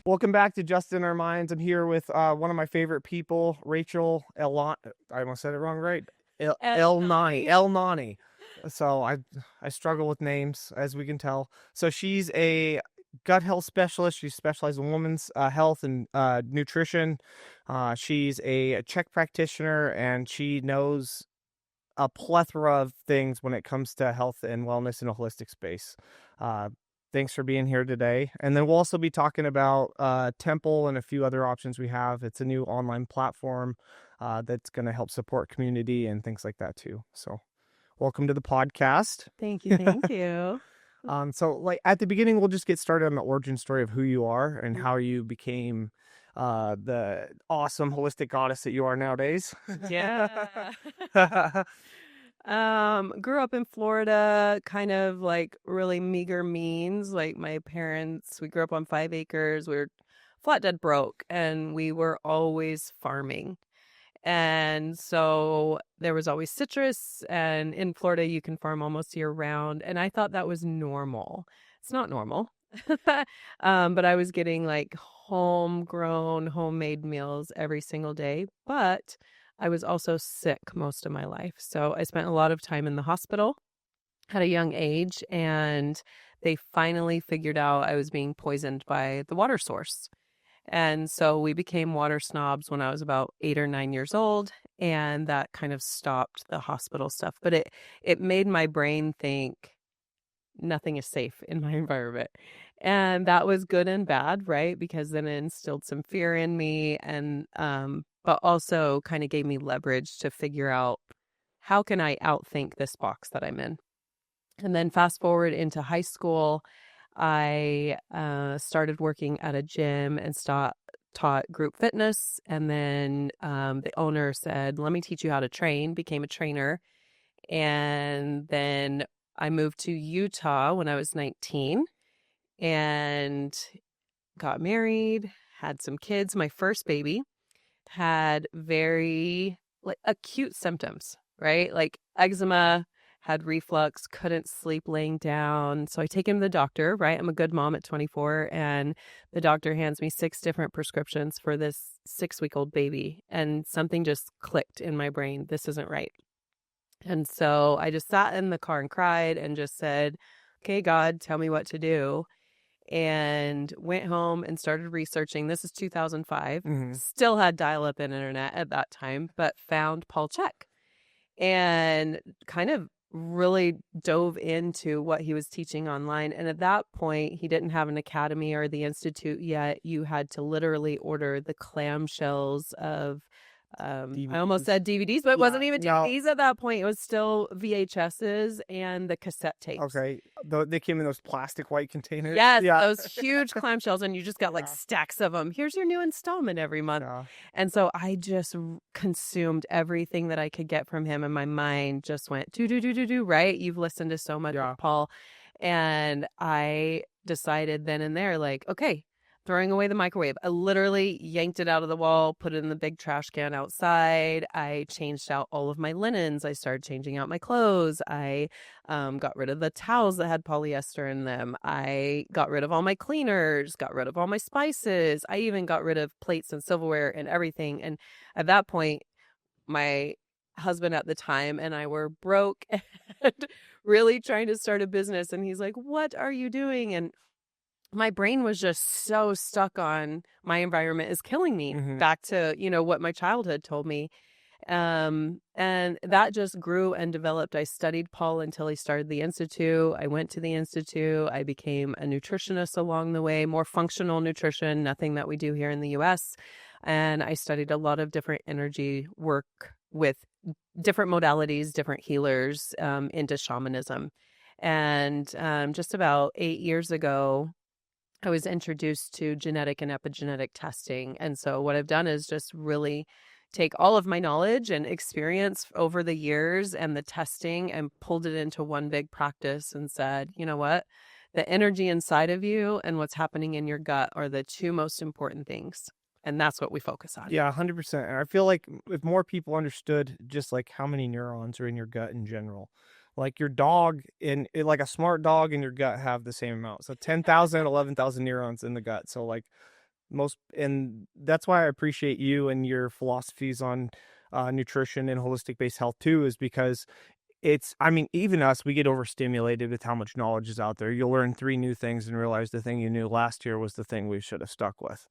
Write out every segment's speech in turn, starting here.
Welcome back to Just in Our Minds. I'm here with one of my favorite people, Rachel Ellenani. I almost said it wrong, right? Ellenani. Ellenani. So I struggle with names, as we can tell. So she's a gut health specialist. She specializes in women's health and nutrition. She's a Czech practitioner, and she knows a plethora of things when it comes to health and wellness in a holistic space. Thanks for being here today. And then we'll also be talking about Temple and a few other options we have. It's a new online platform that's going to help support community and things like that too. So welcome to the podcast. Thank you. Thank you. So like at the beginning, we'll just get started on the origin story of who you are and how you became the awesome holistic goddess that you are nowadays. Yeah. Grew up in Florida, kind of like really meager means. Like my parents, we grew up on 5 acres. We were flat dead broke, and we were always farming. And so there was always citrus, and in Florida you can farm almost year round. And I thought that was normal. It's not normal. But I was getting like homegrown, homemade meals every single day. But I was also sick most of my life. So I spent a lot of time in the hospital at a young age, and they finally figured out I was being poisoned by the water source. And so we became water snobs when I was about 8 or 9 years old, and that kind of stopped the hospital stuff. But it made my brain think nothing is safe in my environment. And that was good and bad, right? Because then it instilled some fear in me, and but also kind of gave me leverage to figure out how can I outthink this box that I'm in. And then fast forward into high school, I started working at a gym and taught group fitness. And then the owner said, let me teach you how to train, became a trainer. And then I moved to Utah when I was 19 and got married, had some kids. My first baby had very like acute symptoms, right? Like eczema, had reflux, couldn't sleep laying down. So I take him to the doctor, right? I'm a good mom at 24, and the doctor hands me 6 different prescriptions for this 6-week-old baby. And something just clicked in my brain. This isn't right. And so I just sat in the car and cried and just said, okay, God, tell me what to do. And went home and started researching. This is 2005. Still had dial-up internet at that time, but found Paul Chek and kind of really dove into what he was teaching online. And at that point, he didn't have an academy or the institute yet. You had to literally order the clamshells of I almost said DVDs, but it wasn't even DVDs at that point. It was still VHSs and the cassette tapes. Okay. They came in those plastic white containers. Yes, those huge clamshells, and you just got like stacks of them. Here's your new installment every month. And so I just consumed everything that I could get from him, and my mind just went do, right? You've listened to so much of Paul. And I decided then and there, like, okay, throwing away the microwave. I literally yanked it out of the wall, put it in the big trash can outside. I changed out all of my linens. I started changing out my clothes. I got rid of the towels that had polyester in them. I got rid of all my cleaners, got rid of all my spices. I even got rid of plates and silverware and everything. And at that point, my husband at the time and I were broke and really trying to start a business. And he's like, what are you doing? And my brain was just so stuck on my environment is killing me, back to, what my childhood told me. And that just grew and developed. I studied Paul until he started the Institute. I went to the Institute. I became a nutritionist along the way, more functional nutrition, nothing that we do here in the US. And I studied a lot of different energy work with different modalities, different healers, into shamanism. And just about 8 years ago, I was introduced to genetic and epigenetic testing. And so what I've done is just really take all of my knowledge and experience over the years and the testing and pulled it into one big practice and said, you know what? The energy inside of you and what's happening in your gut are the 2 most important things. And that's what we focus on. Yeah, 100%. And I feel like if more people understood just like how many neurons are in your gut in general, like your dog like a smart dog in your gut have the same amount. So 10,000, 11,000 neurons in the gut. So like And that's why I appreciate you and your philosophies on nutrition and holistic based health too, is because I mean, even us, we get overstimulated with how much knowledge is out there. You'll learn 3 new things and realize the thing you knew last year was the thing we should have stuck with.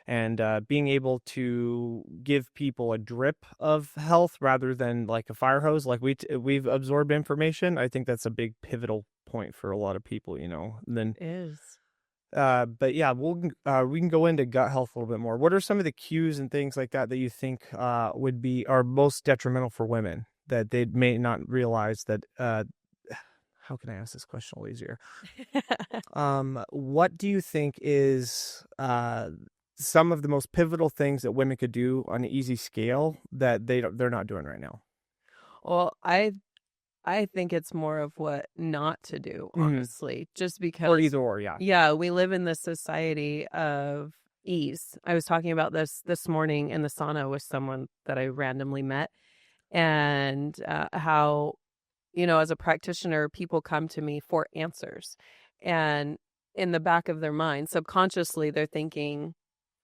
And being able to give people a drip of health rather than like a fire hose, like we've absorbed information. I think that's a big pivotal point for a lot of people, And then Is. but yeah, we can go into gut health a little bit more. What are some of the cues and things like that you think are most detrimental for women that they may not realize that? How can I ask this question a little easier? What do you think is some of the most pivotal things that women could do on an easy scale that they're not doing right now? Well, I think it's more of what not to do, honestly, just Or because, either or, yeah. yeah, we live in this society of ease. I was talking about this morning in the sauna with someone that I randomly met, and how, as a practitioner, people come to me for answers. And in the back of their mind, subconsciously, they're thinking,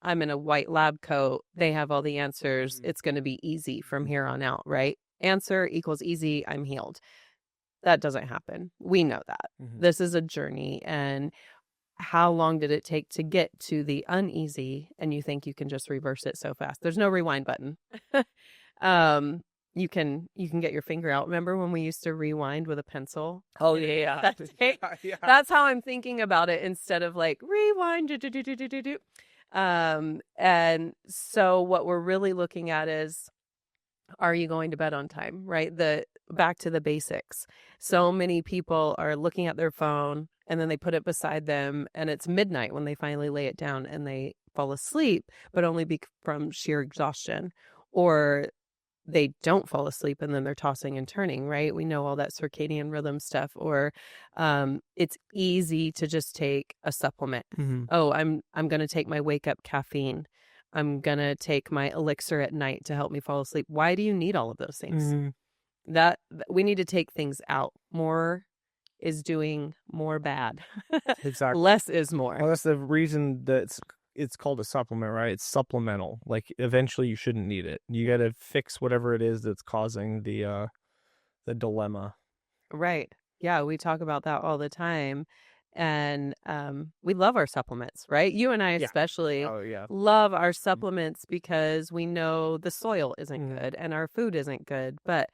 I'm in a white lab coat. They have all the answers. It's going to be easy from here on out, right? Answer equals easy. I'm healed. That doesn't happen. We know that. This is a journey. And how long did it take to get to the uneasy? And you think you can just reverse it so fast. There's no rewind button. You can get your finger out. Remember when we used to rewind with a pencil? Oh yeah. That's how I'm thinking about it, instead of like rewind. And so what we're really looking at is, are you going to bed on time, right? Back to the basics. So many people are looking at their phone and then they put it beside them and it's midnight when they finally lay it down and they fall asleep, but only from sheer exhaustion. Or they don't fall asleep and then they're tossing and turning, right? We know all that circadian rhythm stuff. Or it's easy to just take a supplement. Oh, I'm going to take my wake up caffeine. I'm going to take my elixir at night to help me fall asleep. Why do you need all of those things? That we need to take things out. More is doing more bad. Exactly. Less is more. Well, that's the reason that it's called a supplement, right? It's supplemental. Like eventually you shouldn't need it. You got to fix whatever it is that's causing the dilemma. Right. Yeah, we talk about that all the time. And we love our supplements, right? You and I especially love our supplements because we know the soil isn't good and our food isn't good. But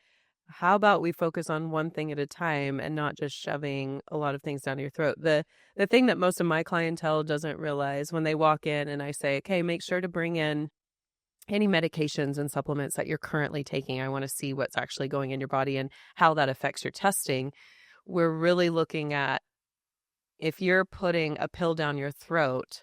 how about we focus on one thing at a time and not just shoving a lot of things down your throat? The thing that most of my clientele doesn't realize when they walk in and I say, okay, make sure to bring in any medications and supplements that you're currently taking. I want to see what's actually going in your body and how that affects your testing. We're really looking at, if you're putting a pill down your throat,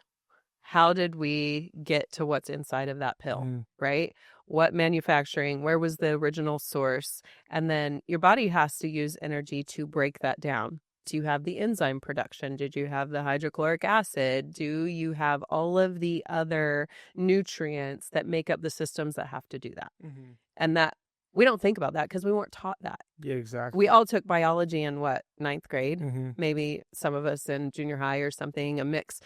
how did we get to what's inside of that pill, right? What manufacturing, where was the original source? And then your body has to use energy to break that down. Do you have the enzyme production? Did you have the hydrochloric acid? Do you have all of the other nutrients that make up the systems that have to do that? And that, we don't think about that because we weren't taught that. Yeah, exactly. We all took biology in ninth grade, maybe some of us in junior high or something, a mix.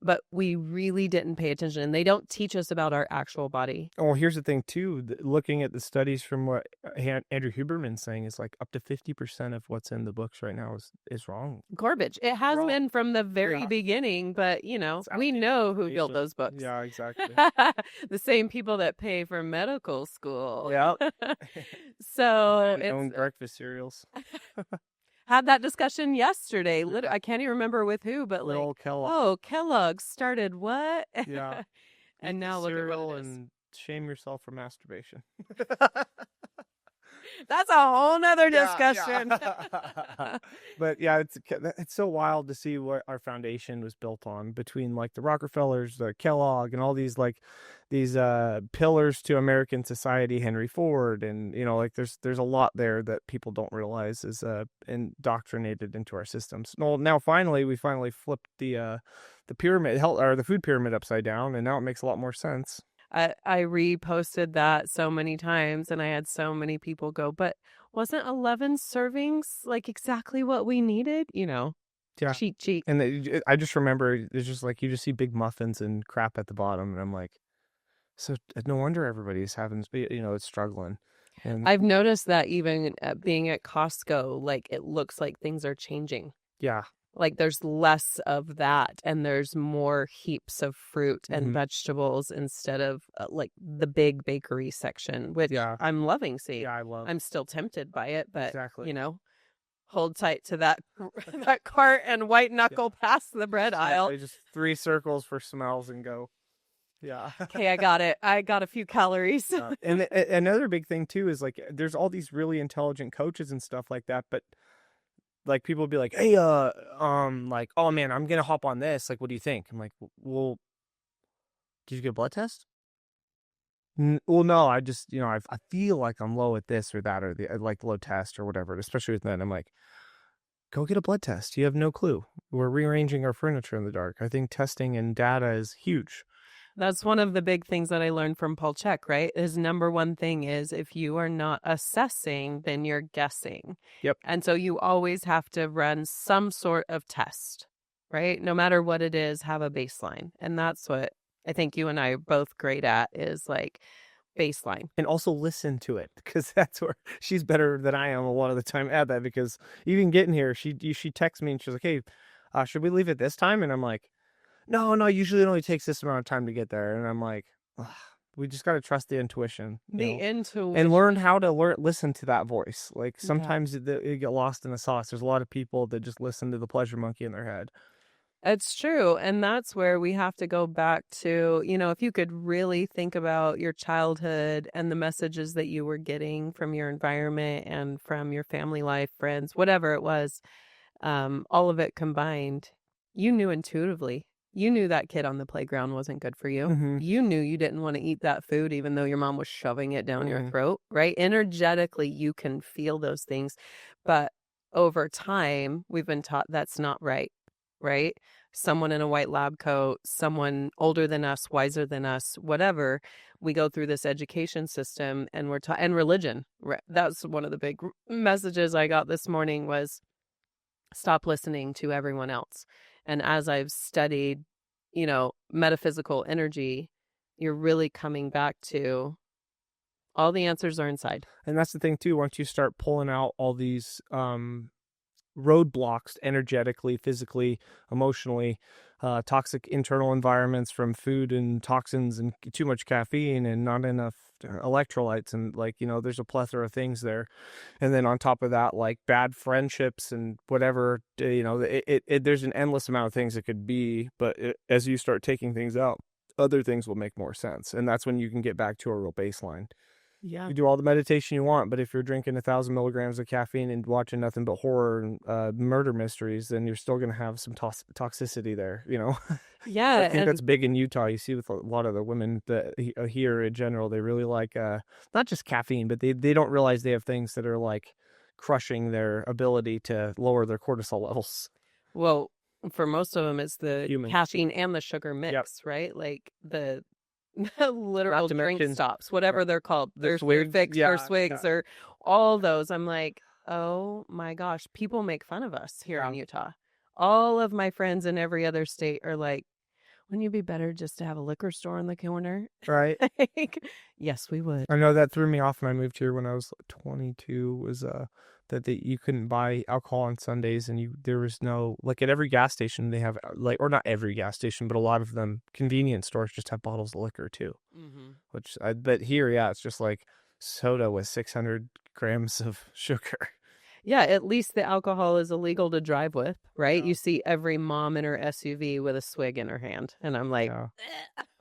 But we really didn't pay attention, and they don't teach us about our actual body. Oh, here's the thing too. Looking at the studies from what Andrew Huberman's saying, is like up to 50% of what's in the books right now is wrong. Garbage. It has been from the very beginning, but we know who built those books. Yeah, exactly. The same people that pay for medical school. Yeah. So own breakfast cereals. Had that discussion yesterday. I can't even remember with who, but Little Kellogg. Oh, Kellogg's started what? Yeah. And now look at what it is. And shame yourself for masturbation. That's a whole nother discussion. But yeah, it's so wild to see what our foundation was built on, between like the Rockefellers, the Kellogg, and all these pillars to American society, Henry Ford, and there's a lot there that people don't realize is indoctrinated into our systems. Well, now we finally flipped the pyramid, or the food pyramid, upside down, and now it makes a lot more sense. I reposted that so many times and I had so many people go, but wasn't 11 servings like exactly what we needed? Yeah. Cheat. And I just remember it's just like you just see big muffins and crap at the bottom, and I'm like, so no wonder everybody's having, it's struggling. And I've noticed that even at being at Costco, like it looks like things are changing. yeah, Like there's less of that and there's more heaps of fruit and vegetables instead of like the big bakery section, which yeah, I'm loving seeing. I love. I'm still tempted by it, but Exactly. hold tight to that that cart and white knuckle past the bread aisle. Just 3 circles for smells and go. Yeah. Okay, I got it. I got a few calories. And another big thing too is like there's all these really intelligent coaches and stuff like that, but like people will be like, hey, like, oh man, I'm gonna hop on this. Like, what do you think? I'm like, well, did you get a blood test? Well, no, I just, I feel like I'm low at this or that or the like low test or whatever. Especially with that, I'm like, go get a blood test. You have no clue. We're rearranging our furniture in the dark. I think testing and data is huge. That's one of the big things that I learned from Paul Chek, right? His number one thing is if you are not assessing, then you're guessing. Yep. And so you always have to run some sort of test, right? No matter what it is, have a baseline. And that's what I think you and I are both great at is like baseline. And also listen to it, because that's where she's better than I am a lot of the time at that, because even getting here, she texts me and she's like, hey, should we leave at this time? And I'm like, no, usually it only takes this amount of time to get there. And I'm like, we just got to trust the intuition. Intuition. And learn how to listen to that voice. Like sometimes you get lost in the sauce. There's a lot of people that just listen to the pleasure monkey in their head. It's true. And that's where we have to go back to, if you could really think about your childhood and the messages that you were getting from your environment and from your family life, friends, whatever it was, all of it combined, you knew intuitively. You knew that kid on the playground wasn't good for you. Mm-hmm. You knew you didn't want to eat that food, even though your mom was shoving it down your throat, right? Energetically, you can feel those things. But over time, we've been taught that's not right, right? Someone in a white lab coat, someone older than us, wiser than us, whatever. We go through this education system and we're taught, and religion. That's one of the big messages I got this morning was stop listening to everyone else. And as I've studied, metaphysical energy, you're really coming back to all the answers are inside. And that's the thing too. Once you start pulling out all these roadblocks energetically, physically, emotionally, toxic internal environments from food and toxins and too much caffeine and not enough electrolytes, and there's a plethora of things there. And then on top of that, like bad friendships and whatever, there's an endless amount of things it could be. But as you start taking things out, other things will make more sense, and that's when you can get back to a real baseline. Yeah. You do all the meditation you want, but if you're drinking 1,000 milligrams of caffeine and watching nothing but horror and murder mysteries, then you're still going to have some toxicity there, Yeah. I think that's big in Utah. You see with a lot of the women that here in general, they really like not just caffeine, but they don't realize they have things that are like crushing their ability to lower their cortisol levels. Well, for most of them, it's the Humans. caffeine and the sugar mix, right? Like the literal drink stops, whatever they're called. There's Fix or Swigs or all those. I'm like, oh my gosh, people make fun of us here in Utah. All of my friends in every other state are like, wouldn't you be better just to have a liquor store in the corner? Right. Yes, we would. I know that threw me off when I moved here when I was 22 was that you couldn't buy alcohol on Sundays, and there was no, like, at every gas station they have, like, or not every gas station, but a lot of them convenience stores just have bottles of liquor too. But here, it's just like soda with 600 grams of sugar. Yeah, at least the alcohol is illegal to drive with, right? You see every mom in her SUV with a swig in her hand, and I'm like,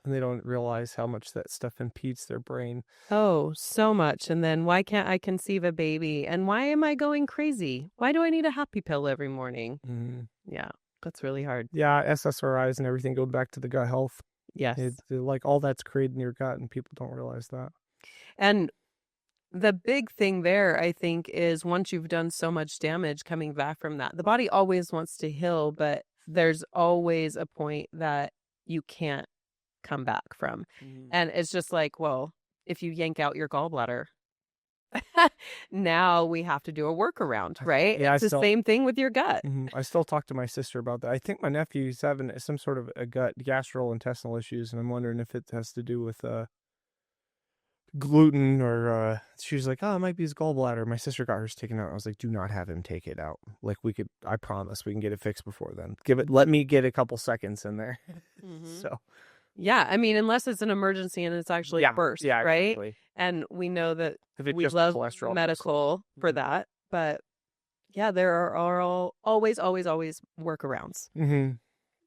and they don't realize how much that stuff impedes their brain. Oh, so much. And then why can't I conceive a baby? And why am I going crazy? Why do I need a happy pill every morning? Yeah, that's really hard. Yeah, SSRIs and everything go back to the gut health. Yes. It's like all that's created in your gut, and people don't realize that. And the big thing there, I think, is once you've done so much damage coming back from that, the body always wants to heal, but there's always a point that you can't come back from. And it's just like, well, if you yank out your gallbladder, Now we have to do a workaround, right? Yeah, It's the same thing with your gut. I still talk to my sister about that. I think my nephew's having some sort of a gut gastrointestinal issues, and I'm wondering if it has to do with gluten or she was like, oh, it might be his gallbladder. My sister got hers taken out. I was like, do not have him take it out. Like, I promise we can get it fixed before then. Let me get a couple seconds in there. So yeah, I mean, unless it's an emergency and it's actually burst, right? Exactly. And we know that we just love cholesterol, medical for that, but yeah, there are always workarounds.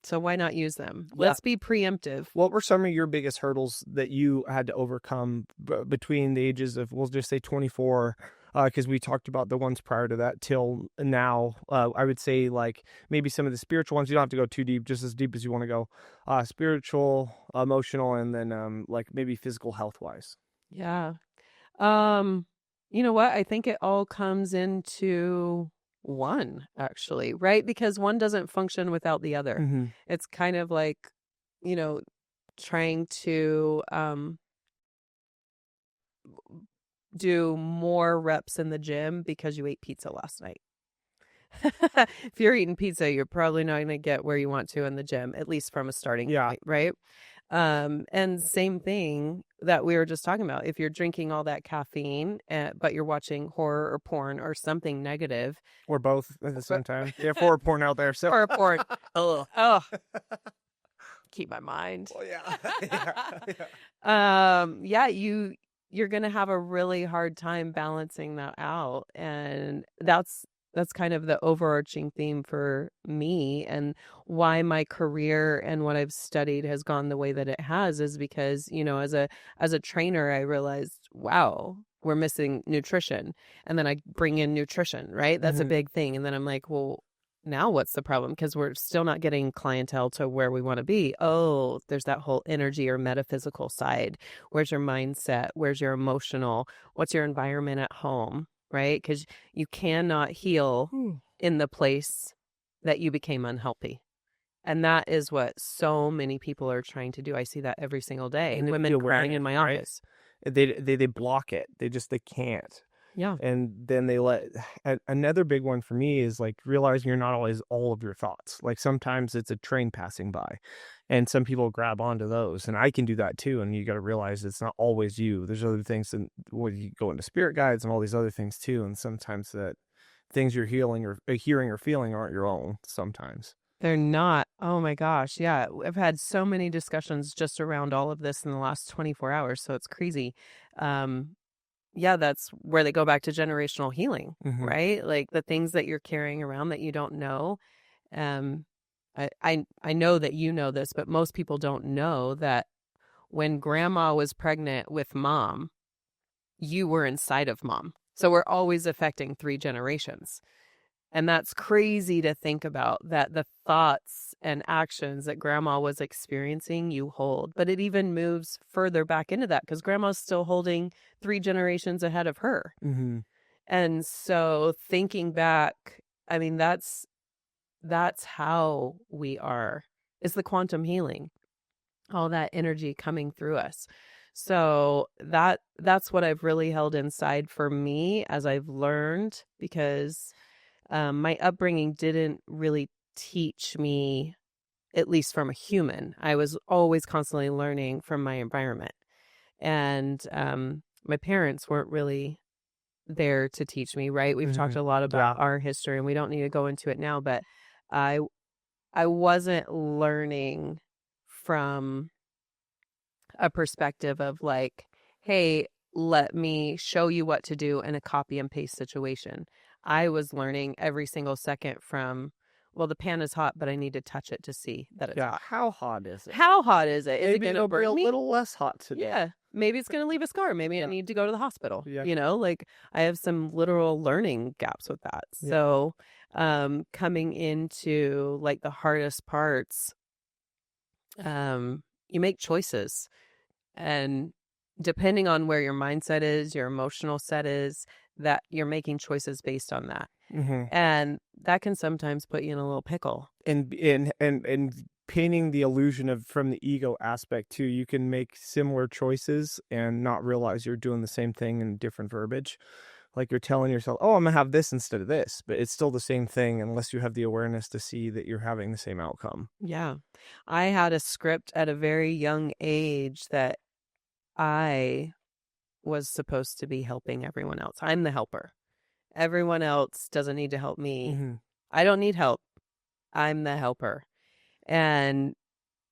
So why not use them? Let's be preemptive. What were some of your biggest hurdles that you had to overcome between the ages of, we'll just say 24, because we talked about the ones prior to that till now? I would say like maybe some of the spiritual ones. You don't have to go too deep, just as deep as you want to go. Spiritual, emotional, and then like maybe physical health wise. Yeah. You know what? I think it all comes into one, actually, right? Because one doesn't function without the other. It's kind of like, trying to do more reps in the gym because you ate pizza last night. If you're eating pizza, you're probably not going to get where you want to in the gym, at least from a starting point, right? And same thing that we were just talking about. If you're drinking all that caffeine, but you're watching horror or porn or something negative, or both at the same time. Yeah, horror porn out there. So horror porn. Oh, keep my mind. Well, yeah, you're gonna have a really hard time balancing that out, and that's kind of the overarching theme for me, and why my career and what I've studied has gone the way that it has is because, as a trainer, I realized, wow, we're missing nutrition. And then I bring in nutrition, right? That's a big thing. And then I'm like, well, now what's the problem? Because we're still not getting clientele to where we want to be. Oh, there's that whole energy or metaphysical side. Where's your mindset? Where's your emotional? What's your environment at home? Right? Because you cannot heal in the place that you became unhealthy. And that is what so many people are trying to do. I see that every single day. And women crying in my office. Right? They block it. They can't. Yeah. And then they another big one for me is like realizing you're not always all of your thoughts. Like sometimes it's a train passing by and some people grab onto those, and I can do that too. And you got to realize it's not always you. There's other things, and when you go into spirit guides and all these other things too. And sometimes that things you're hearing or feeling aren't your own sometimes. They're not. Oh my gosh. Yeah. I've had so many discussions just around all of this in the last 24 hours. So it's crazy. Yeah, that's where they go back to generational healing, right? Like the things that you're carrying around that you don't know. I know that you know this, but most people don't know that when grandma was pregnant with mom, you were inside of mom. So we're always affecting 3 generations. And that's crazy to think about, that the thoughts and actions that grandma was experiencing, you hold. But it even moves further back into that because grandma's still holding 3 generations ahead of her. And so thinking back, I mean, that's how we are. It's the quantum healing, all that energy coming through us. So that's what I've really held inside for me as I've learned, because my upbringing didn't really teach me, at least from a human. I was always constantly learning from my environment. And my parents weren't really there to teach me, right? We've talked a lot about our history, and we don't need to go into it now, but I wasn't learning from a perspective of like, hey, let me show you what to do in a copy and paste situation. I was learning every single second from, well, the pan is hot, but I need to touch it to see that it's hot. How hot is it? How hot is it? Is Maybe it going to burn be me? a little less hot today. Yeah. Maybe it's going to leave a scar. Maybe I need to go to the hospital. Like I have some literal learning gaps with that. So coming into like the hardest parts, you make choices. And depending on where your mindset is, your emotional set is, that you're making choices based on that. And that can sometimes put you in a little pickle. And painting the illusion of from the ego aspect too. You can make similar choices and not realize you're doing the same thing in different verbiage. Like you're telling yourself, oh, I'm gonna have this instead of this, but it's still the same thing unless you have the awareness to see that you're having the same outcome. Yeah. I had a script at a very young age that I was supposed to be helping everyone else. I'm the helper. Everyone else doesn't need to help me. Mm-hmm. I don't need help. I'm the helper. And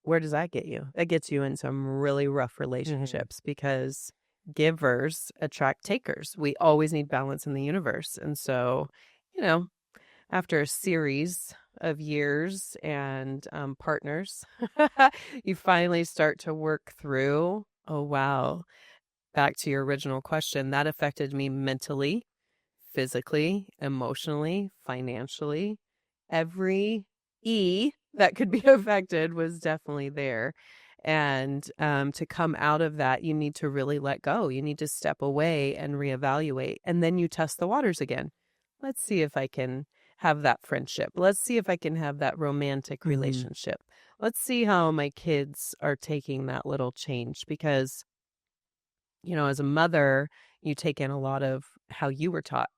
where does that get you? That gets you in some really rough relationships because givers attract takers. We always need balance in the universe. And so, you know, after a series of years and partners, you finally start to work through, oh, wow, back to your original question, that affected me mentally, physically, emotionally, financially. Every E that could be affected was definitely there. And to come out of that, you need to really let go. You need to step away and reevaluate. And then you test the waters again. Let's see if I can have that friendship. Let's see if I can have that romantic relationship. Let's see how my kids are taking that little change because, you know, as a mother, you take in a lot of how you were taught.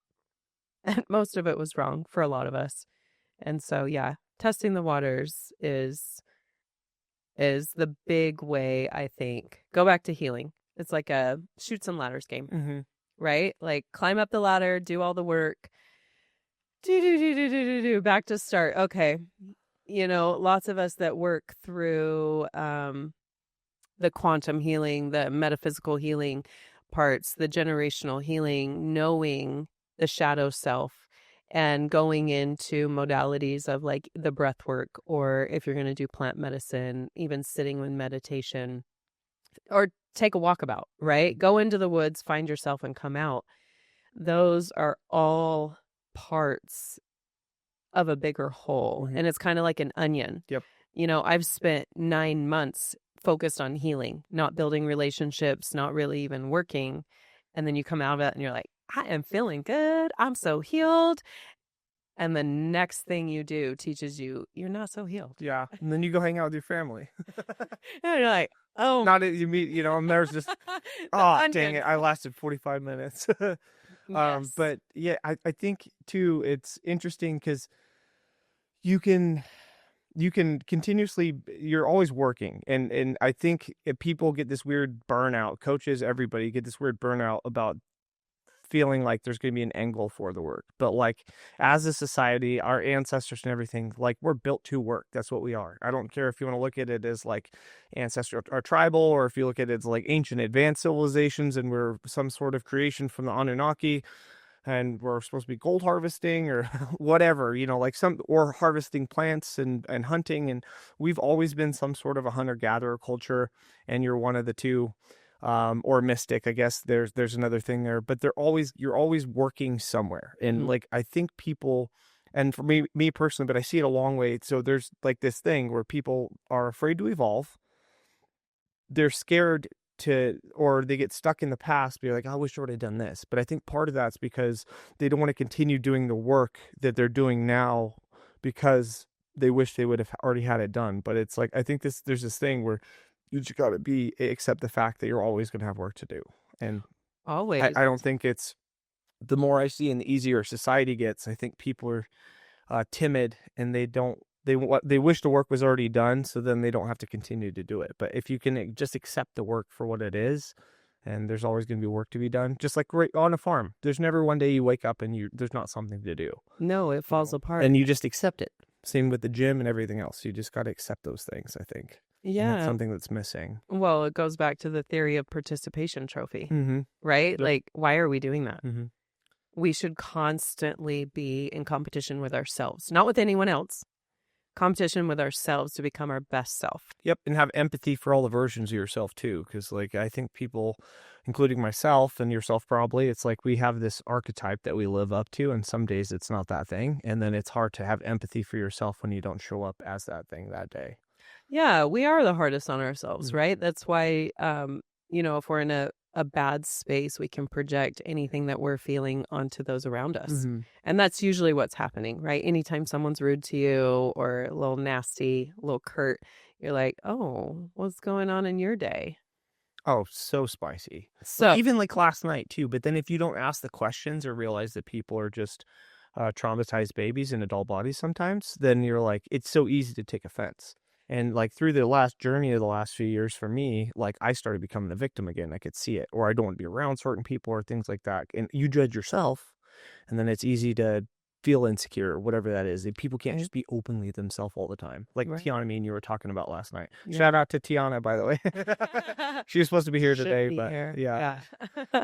And most of it was wrong for a lot of us. And so, yeah, testing the waters is the big way, I think. Go back to healing. It's like a Chutes and Ladders game, right? Like climb up the ladder, do all the work, back to start. Okay. You know, lots of us that work through the quantum healing, the metaphysical healing parts, the generational healing, knowing the shadow self and going into modalities of like the breath work, or if you're going to do plant medicine, even sitting with meditation or take a walkabout, right? Go into the woods, find yourself and come out. Those are all parts of a bigger whole. And it's kind of like an onion. Yep. You know, I've spent 9 months focused on healing, not building relationships, not really even working. And then you come out of it and you're like, I am feeling good. I'm so healed. And the next thing you do teaches you you're not so healed. Yeah. And then you go hang out with your family. And you're like, oh. Not that you meet, you know, and there's just, oh, dang it. I lasted 45 minutes. Yes. But yeah, I think too, it's interesting because you can continuously, you're always working. And I think if people get this weird burnout, coaches, everybody get this weird burnout about feeling like there's going to be an angle for the work. But like as a society, our ancestors and everything, like we're built to work. That's what we are. I don't care if you want to look at it as like ancestral or tribal, or if you look at it as like ancient advanced civilizations and we're some sort of creation from the Anunnaki and we're supposed to be gold harvesting or whatever, you know, like some, or harvesting plants and hunting. And we've always been some sort of a hunter-gatherer culture, and you're one of the two. Or mystic, I guess there's another thing there, but you're always working somewhere. And like, I think people, and for me personally, but I see it a long way. So there's like this thing where people are afraid to evolve. They're scared to, or they get stuck in the past, be like, I wish I would have done this. But I think part of that's because they don't want to continue doing the work that they're doing now because they wish they would have already had it done. But it's like, I think there's this thing where you just got to accept the fact that you're always going to have work to do. And always. I don't think it's, the more I see and the easier society gets, I think people are timid and they wish the work was already done, so then they don't have to continue to do it. But if you can just accept the work for what it is, and there's always going to be work to be done, just like right on a farm. There's never one day you wake up and there's not something to do. No, it falls apart. And you just accept it. Same with the gym and everything else. You just got to accept those things, I think. Yeah. And that's something that's missing. Well, it goes back to the theory of participation trophy, right? Yep. Like, why are we doing that? We should constantly be in competition with ourselves, not with anyone else. Competition with ourselves to become our best self. Yep. And have empathy for all the versions of yourself too. Because like, I think people, including myself and yourself probably, it's like we have this archetype that we live up to, and some days it's not that thing. And then it's hard to have empathy for yourself when you don't show up as that thing that day. Yeah, we are the hardest on ourselves, right? That's why, you know, if we're in a a bad space, we can project anything that we're feeling onto those around us. Mm-hmm. And that's usually what's happening, right? Anytime someone's rude to you or a little nasty, a little curt, you're like, oh, what's going on in your day? Oh, so spicy. So, Even like last night too. But then if you don't ask the questions or realize that people are just traumatized babies in adult bodies sometimes, then you're like, it's so easy to take offense. And like through the last journey of the last few years for me, like I started becoming the victim again. I could see it, or I don't want to be around certain people or things like that. And you judge yourself, and then it's easy to feel insecure or whatever that is. People can't just be openly themselves all the time. Like Right. Tiana, me and you were talking about last night. Yeah. Shout out to Tiana, by the way. She was supposed to be here today, but yeah.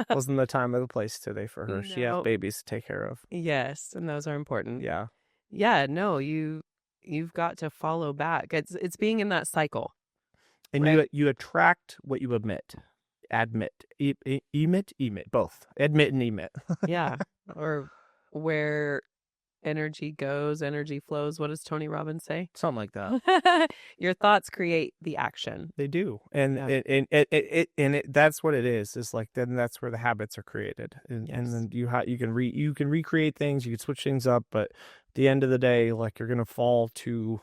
Wasn't the time or the place today for her. She has No. babies to take care of. Yes, and those are important. Yeah. Yeah, no, you've got to follow back. It's being in that cycle. And right? you attract what you admit. Emit, both. Admit and emit. Yeah. Or where energy goes, energy flows. What does Tony Robbins say? Something like that. Your thoughts create the action. They do, and that's what it is. It's like then that's where the habits are created, and then you can recreate things, you can switch things up, but at the end of the day, like you're gonna fall to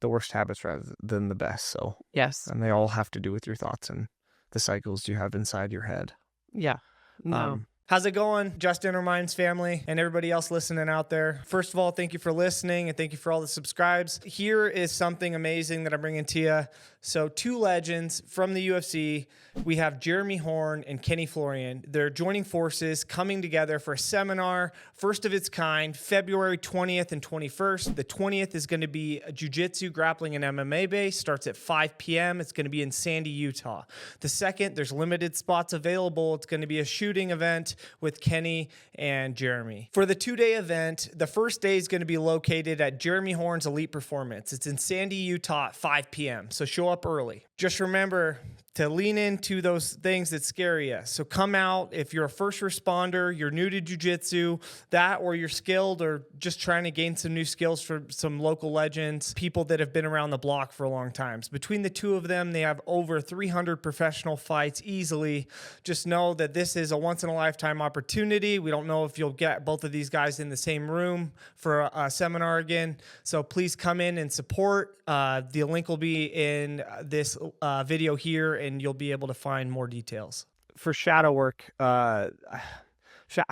the worst habits rather than the best. So yes, and they all have to do with your thoughts and the cycles you have inside your head. Yeah. No. How's it going, Just Inner Minds family and everybody else listening out there? First of all, thank you for listening and thank you for all the subscribes. Here is something amazing that I'm bringing to you. So 2 legends from the UFC. We have Jeremy Horn and Kenny Florian. They're joining forces, coming together for a seminar, first of its kind, February 20th and 21st. The 20th is going to be a jiu-jitsu, grappling, and MMA base. Starts at 5 p.m. It's going to be in Sandy, Utah. The second, there's limited spots available. It's going to be a shooting event with Kenny and Jeremy. For the 2-day event, the first day is going to be located at Jeremy Horn's Elite Performance. It's in Sandy, Utah at 5 p.m. So show up early. Just remember to lean into those things that scare you. So come out. If you're a first responder, you're new to jiu-jitsu, that, or you're skilled or just trying to gain some new skills for some local legends, people that have been around the block for a long time. Between the 2 of them, they have over 300 professional fights easily. Just know that this is a once-in-a-lifetime opportunity. We don't know if you'll get both of these guys in the same room for a seminar again. So please come in and support. The link will be in this video here, and you'll be able to find more details. For shadow work, I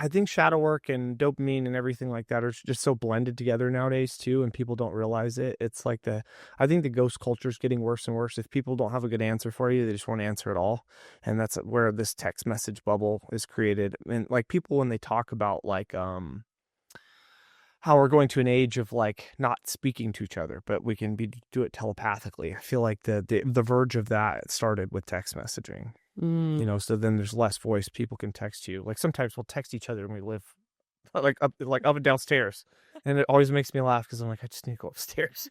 think shadow work and dopamine and everything like that are just so blended together nowadays too, and people don't realize it. It's like I think the ghost culture is getting worse and worse. If people don't have a good answer for you, they just won't answer at all. And that's where this text message bubble is created. And like people, when they talk about like, how we're going to an age of like not speaking to each other, but we can do it telepathically. I feel like the verge of that started with text messaging. You know, so then there's less voice. People can text you. Like sometimes we'll text each other and we live like up and downstairs, and it always makes me laugh because I'm like, I just need to go upstairs.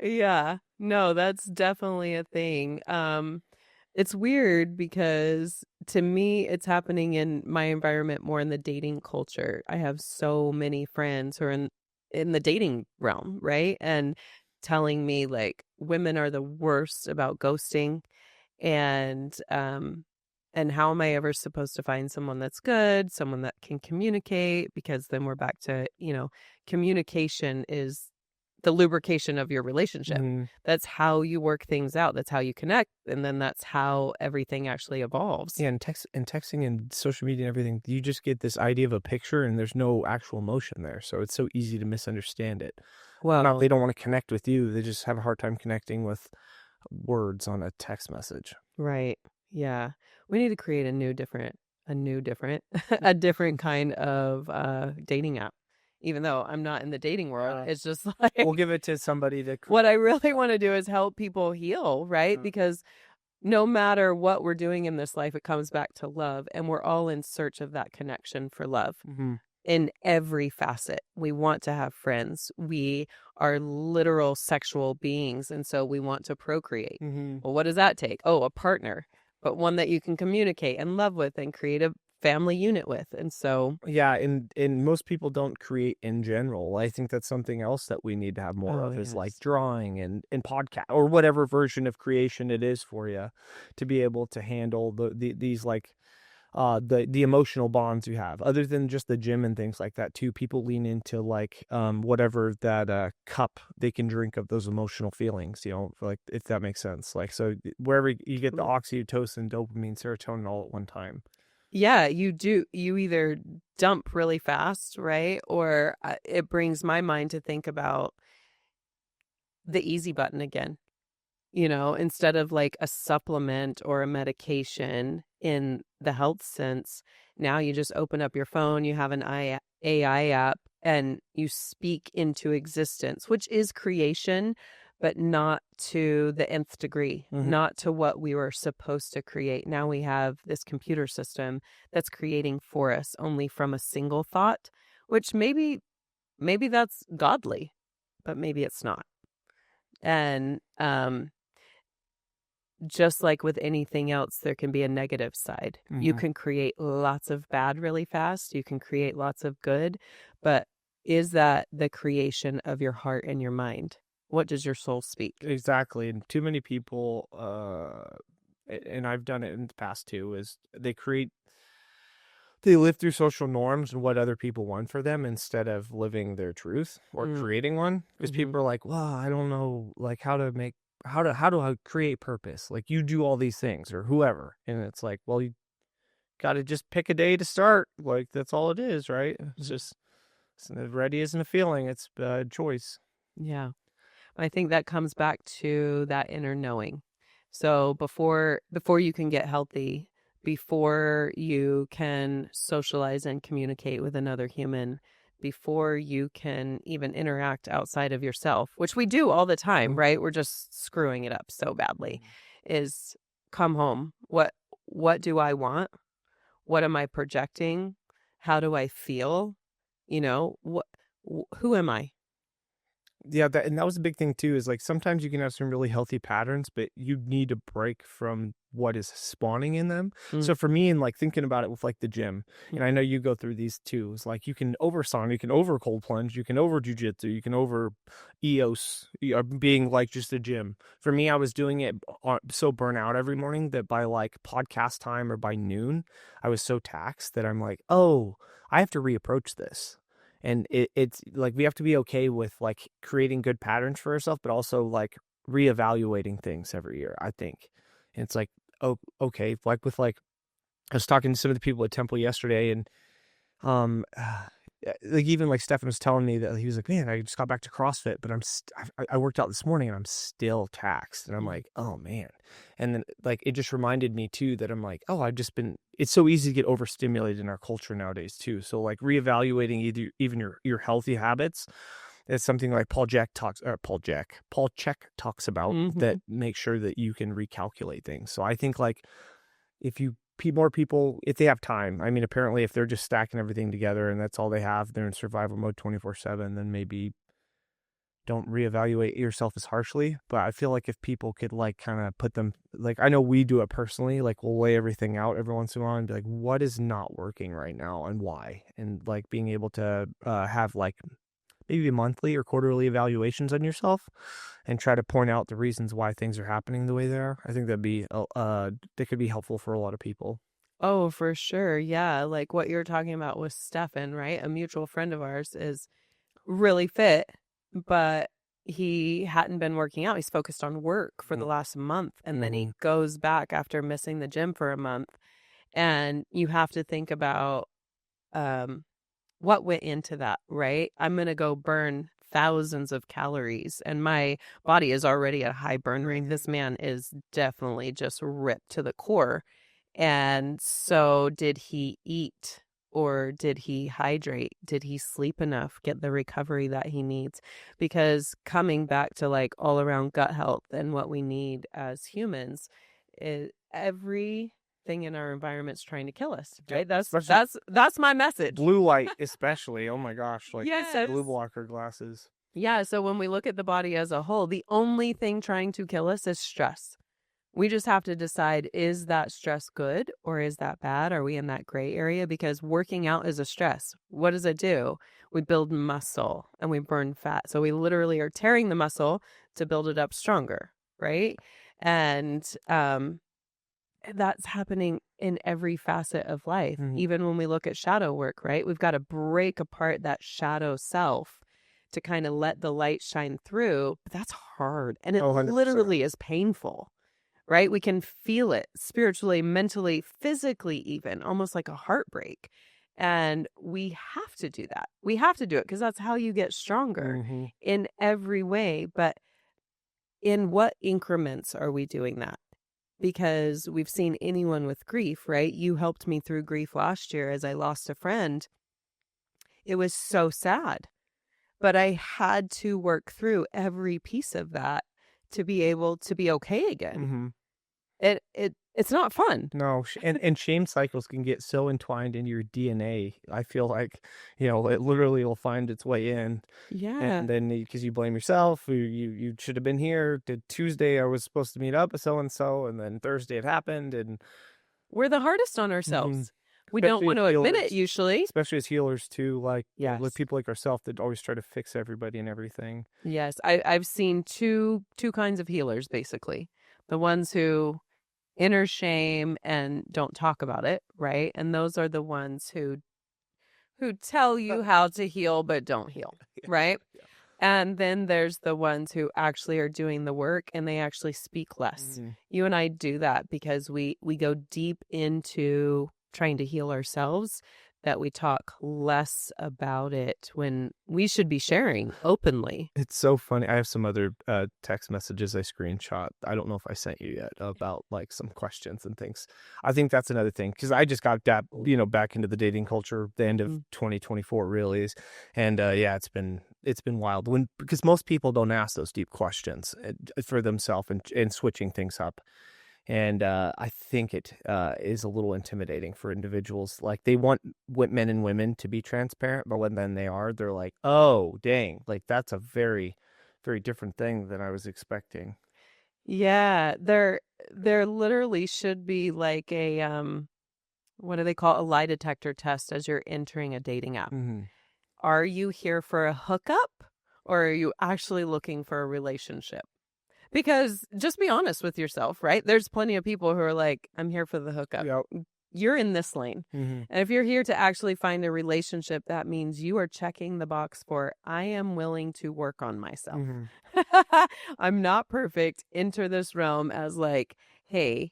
Yeah, no, that's definitely a thing. It's weird because to me, it's happening in my environment more in the dating culture. I have so many friends who are in the dating realm, right? And telling me like women are the worst about ghosting, and how am I ever supposed to find someone that's good, someone that can communicate? Because then we're back to, communication is the lubrication of your relationship. That's how you work things out. That's how you connect. And then that's how everything actually evolves. Yeah, and texting and social media and everything, you just get this idea of a picture and there's no actual emotion there. So it's so easy to misunderstand it. Well, not they don't want to connect with you. They just have a hard time connecting with words on a text message. Right. Yeah. We need to create a different kind of dating app. Even though I'm not in the dating world, it's just like we'll give it to somebody that. What I really want to do is help people heal, right? Because no matter what we're doing in this life, it comes back to love, and we're all in search of that connection for love. In every facet. We want to have friends. We are literal sexual beings, and so we want to procreate. Well, what does that take? Oh, a partner, but one that you can communicate and love with and create a family unit with. And so, Yeah, and most people don't create in general. I think that's something else that we need to have more oh, of is like yes. drawing and podcast or whatever version of creation it is for you to be able to handle these like the emotional bonds you have other than just the gym and things like that too. People lean into like whatever that cup they can drink of those emotional feelings, you know, like if that makes sense. Like so wherever you get the oxytocin, dopamine, serotonin all at one time. Yeah, you do. You either dump really fast, right? Or it brings my mind to think about the easy button again. Instead of like a supplement or a medication in the health sense, now you just open up your phone, you have an AI app, and you speak into existence, which is creation, but not to the nth degree, not to what we were supposed to create. Now we have this computer system that's creating for us only from a single thought, which maybe that's godly, but maybe it's not. And just like with anything else, there can be a negative side. You can create lots of bad really fast. You can create lots of good. But is that the creation of your heart and your mind? What does your soul speak? Exactly. And too many people, and I've done it in the past too, is they live through social norms and what other people want for them instead of living their truth or creating one. Because people are like, well, I don't know like how do I create purpose? Like you do all these things or whoever. And it's like, well, you got to just pick a day to start. Like that's all it is, right? It's just ready isn't a feeling. It's a choice. Yeah. I think that comes back to that inner knowing. So before you can get healthy, before you can socialize and communicate with another human, before you can even interact outside of yourself, which we do all the time, right? We're just screwing it up so badly, is come home. What do I want? What am I projecting? How do I feel? Who am I? Yeah, and that was a big thing too, is like sometimes you can have some really healthy patterns, but you need to break from what is spawning in them. So for me, and like thinking about it with like the gym, and I know you go through these too, it's like you can over sauna, you can over cold plunge, you can over jujitsu, you can over EOS, being like just a gym. For me, I was doing it so burnout every morning that by like podcast time or by noon, I was so taxed that I'm like, oh, I have to reapproach this. And it's like we have to be okay with like creating good patterns for ourselves, but also like reevaluating things every year, I think. And it's like, oh, okay, like with like I was talking to some of the people at Temple yesterday, and like even like Stefan was telling me that he was like, man, I just got back to CrossFit, but I worked out this morning and I'm still taxed, and I'm like, oh man. And then like it just reminded me too that I'm like, oh, it's so easy to get overstimulated in our culture nowadays too. So like reevaluating even your healthy habits is something like Paul Chek talks about, that makes sure that you can recalculate things. So I think like if more people, if they have time, I mean, apparently if they're just stacking everything together and that's all they have, they're in survival mode 24/7, then maybe don't reevaluate yourself as harshly. But I feel like if people could like kind of put them, like I know we do it personally, like we'll lay everything out every once in a while and be like, what is not working right now and why? And like being able to have like maybe monthly or quarterly evaluations on yourself and try to point out the reasons why things are happening the way they are. I think that could be helpful for a lot of people. Oh, for sure. Yeah. Like what you're talking about with Stefan, right? A mutual friend of ours is really fit, but he hadn't been working out. He's focused on work for the last month. And then he goes back after missing the gym for a month. And you have to think about what went into that, right? I'm going to go burn thousands of calories and my body is already at a high burn rate. This man is definitely just ripped to the core. And so did he eat or did he hydrate? Did he sleep enough, get the recovery that he needs? Because coming back to like all around gut health and what we need as humans, is everything in our environment's trying to kill us, right? That's my message. Blue light especially. Oh my gosh, like Yes. blue blocker glasses. Yeah, so when we look at the body as a whole, the only thing trying to kill us is stress. We just have to decide, is that stress good or is that bad? Are we in that gray area? Because working out is a stress. What does it do? We build muscle and we burn fat. So we literally are tearing the muscle to build it up stronger, right? And that's happening in every facet of life. Mhm. Even when we look at shadow work, right? We've got to break apart that shadow self to kind of let the light shine through. But that's hard. And it Oh, 100%. literally is painful, right? We can feel it spiritually, mentally, physically, even almost like a heartbreak. And we have to do that. We have to do it because that's how you get stronger Mhm. in every way. But in what increments are we doing that? Because we've seen anyone with grief, right? You helped me through grief last year as I lost a friend. It was so sad, but I had to work through every piece of that to be able to be okay again. Mhm. It's not fun. No, and shame cycles can get so entwined in your DNA. I feel like, it literally will find its way in. Yeah. And then because you blame yourself, you should have been here. Did Tuesday I was supposed to meet up with so and so, and then Thursday it happened, and We're the hardest on Mhm. ourselves. We don't Especially want as to admit it healers. usually. Especially as healers too, like Yes. people like ourselves that always try to fix everybody and everything. Yes. I've seen two kinds of healers, basically. The ones who inner shame and don't talk about it, right? And those are the ones who tell you how to heal but don't heal, right? Yeah. And then there's the ones who actually are doing the work and they actually speak less. Mhm. You and I do that because we go deep into trying to heal ourselves, that we talk less about it when we should be sharing openly. It's so funny. I have some other text messages I screenshot. I don't know if I sent you yet about like some questions and things. I think that's another thing because I just got that back into the dating culture the end of 2024 really is, and yeah, it's been wild because most people don't ask those deep questions for themselves and switching things up. And I think it is a little intimidating for individuals. Like they want men and women to be transparent, but when then they're like, oh, dang, like that's a very, very different thing than I was expecting. Yeah, there literally should be like a what do they call it? A lie detector test as you're entering a dating app. Mm-hmm. Are you here for a hookup or are you actually looking for a relationship? Because just be honest with yourself, right? There's plenty of people who are like, I'm here for the hookup. Yep. You're in this lane. Mm-hmm. And if you're here to actually find a relationship, that means you are checking the box for, I am willing to work on myself. Mm-hmm. I'm not perfect. Enter this realm as like, hey,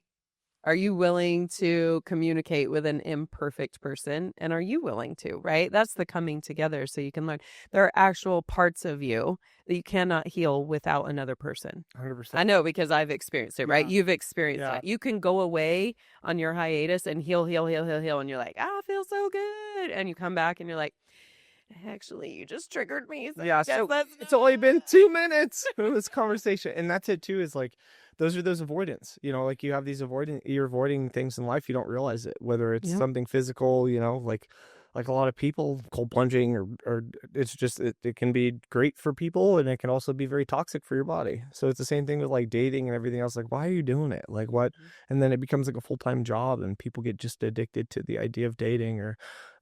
are you willing to communicate with an imperfect person? And are you willing to, right? That's the coming together so you can learn. There are actual parts of you that you cannot heal without another person. 100%. I know because I've experienced it, right? Yeah. You've experienced Yeah. that. You can go away on your hiatus and heal. And you're like, I feel so good. And you come back and you're like, actually, you just triggered me. So Yeah, I guess so that's it's only been 2 minutes of this conversation, and that's it too. Is like those avoidance. Like you have you're avoiding things in life. You don't realize it, whether it's Yep. something physical. Like a lot of people, cold plunging, or it's just it can be great for people, and it can also be very toxic for your body. So it's the same thing with like dating and everything else. Like, why are you doing it? Like what? And then it becomes like a full-time job, and people get just addicted to the idea of dating or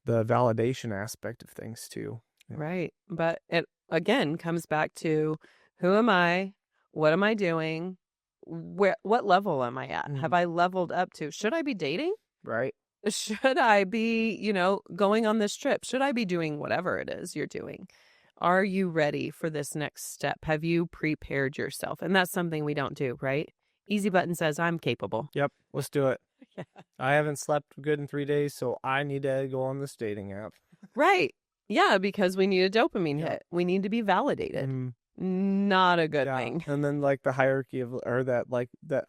the validation aspect of things too. Yeah. Right. But it again comes back to, who am I? What am I doing? What level am I at? Mhm. Have I leveled up to? Should I be dating? Right. Should I be, going on this trip? Should I be doing whatever it is you're doing? Are you ready for this next step? Have you prepared yourself? And that's something we don't do, right? Easy Button says, I'm capable. Yep. Let's do it. Yeah. I haven't slept good in 3 days, so I need to go on this dating app. Right. Yeah, because we need a dopamine Yep. hit. We need to be validated. Mhm. Not a good Yeah. thing. And then like the hierarchy of, or that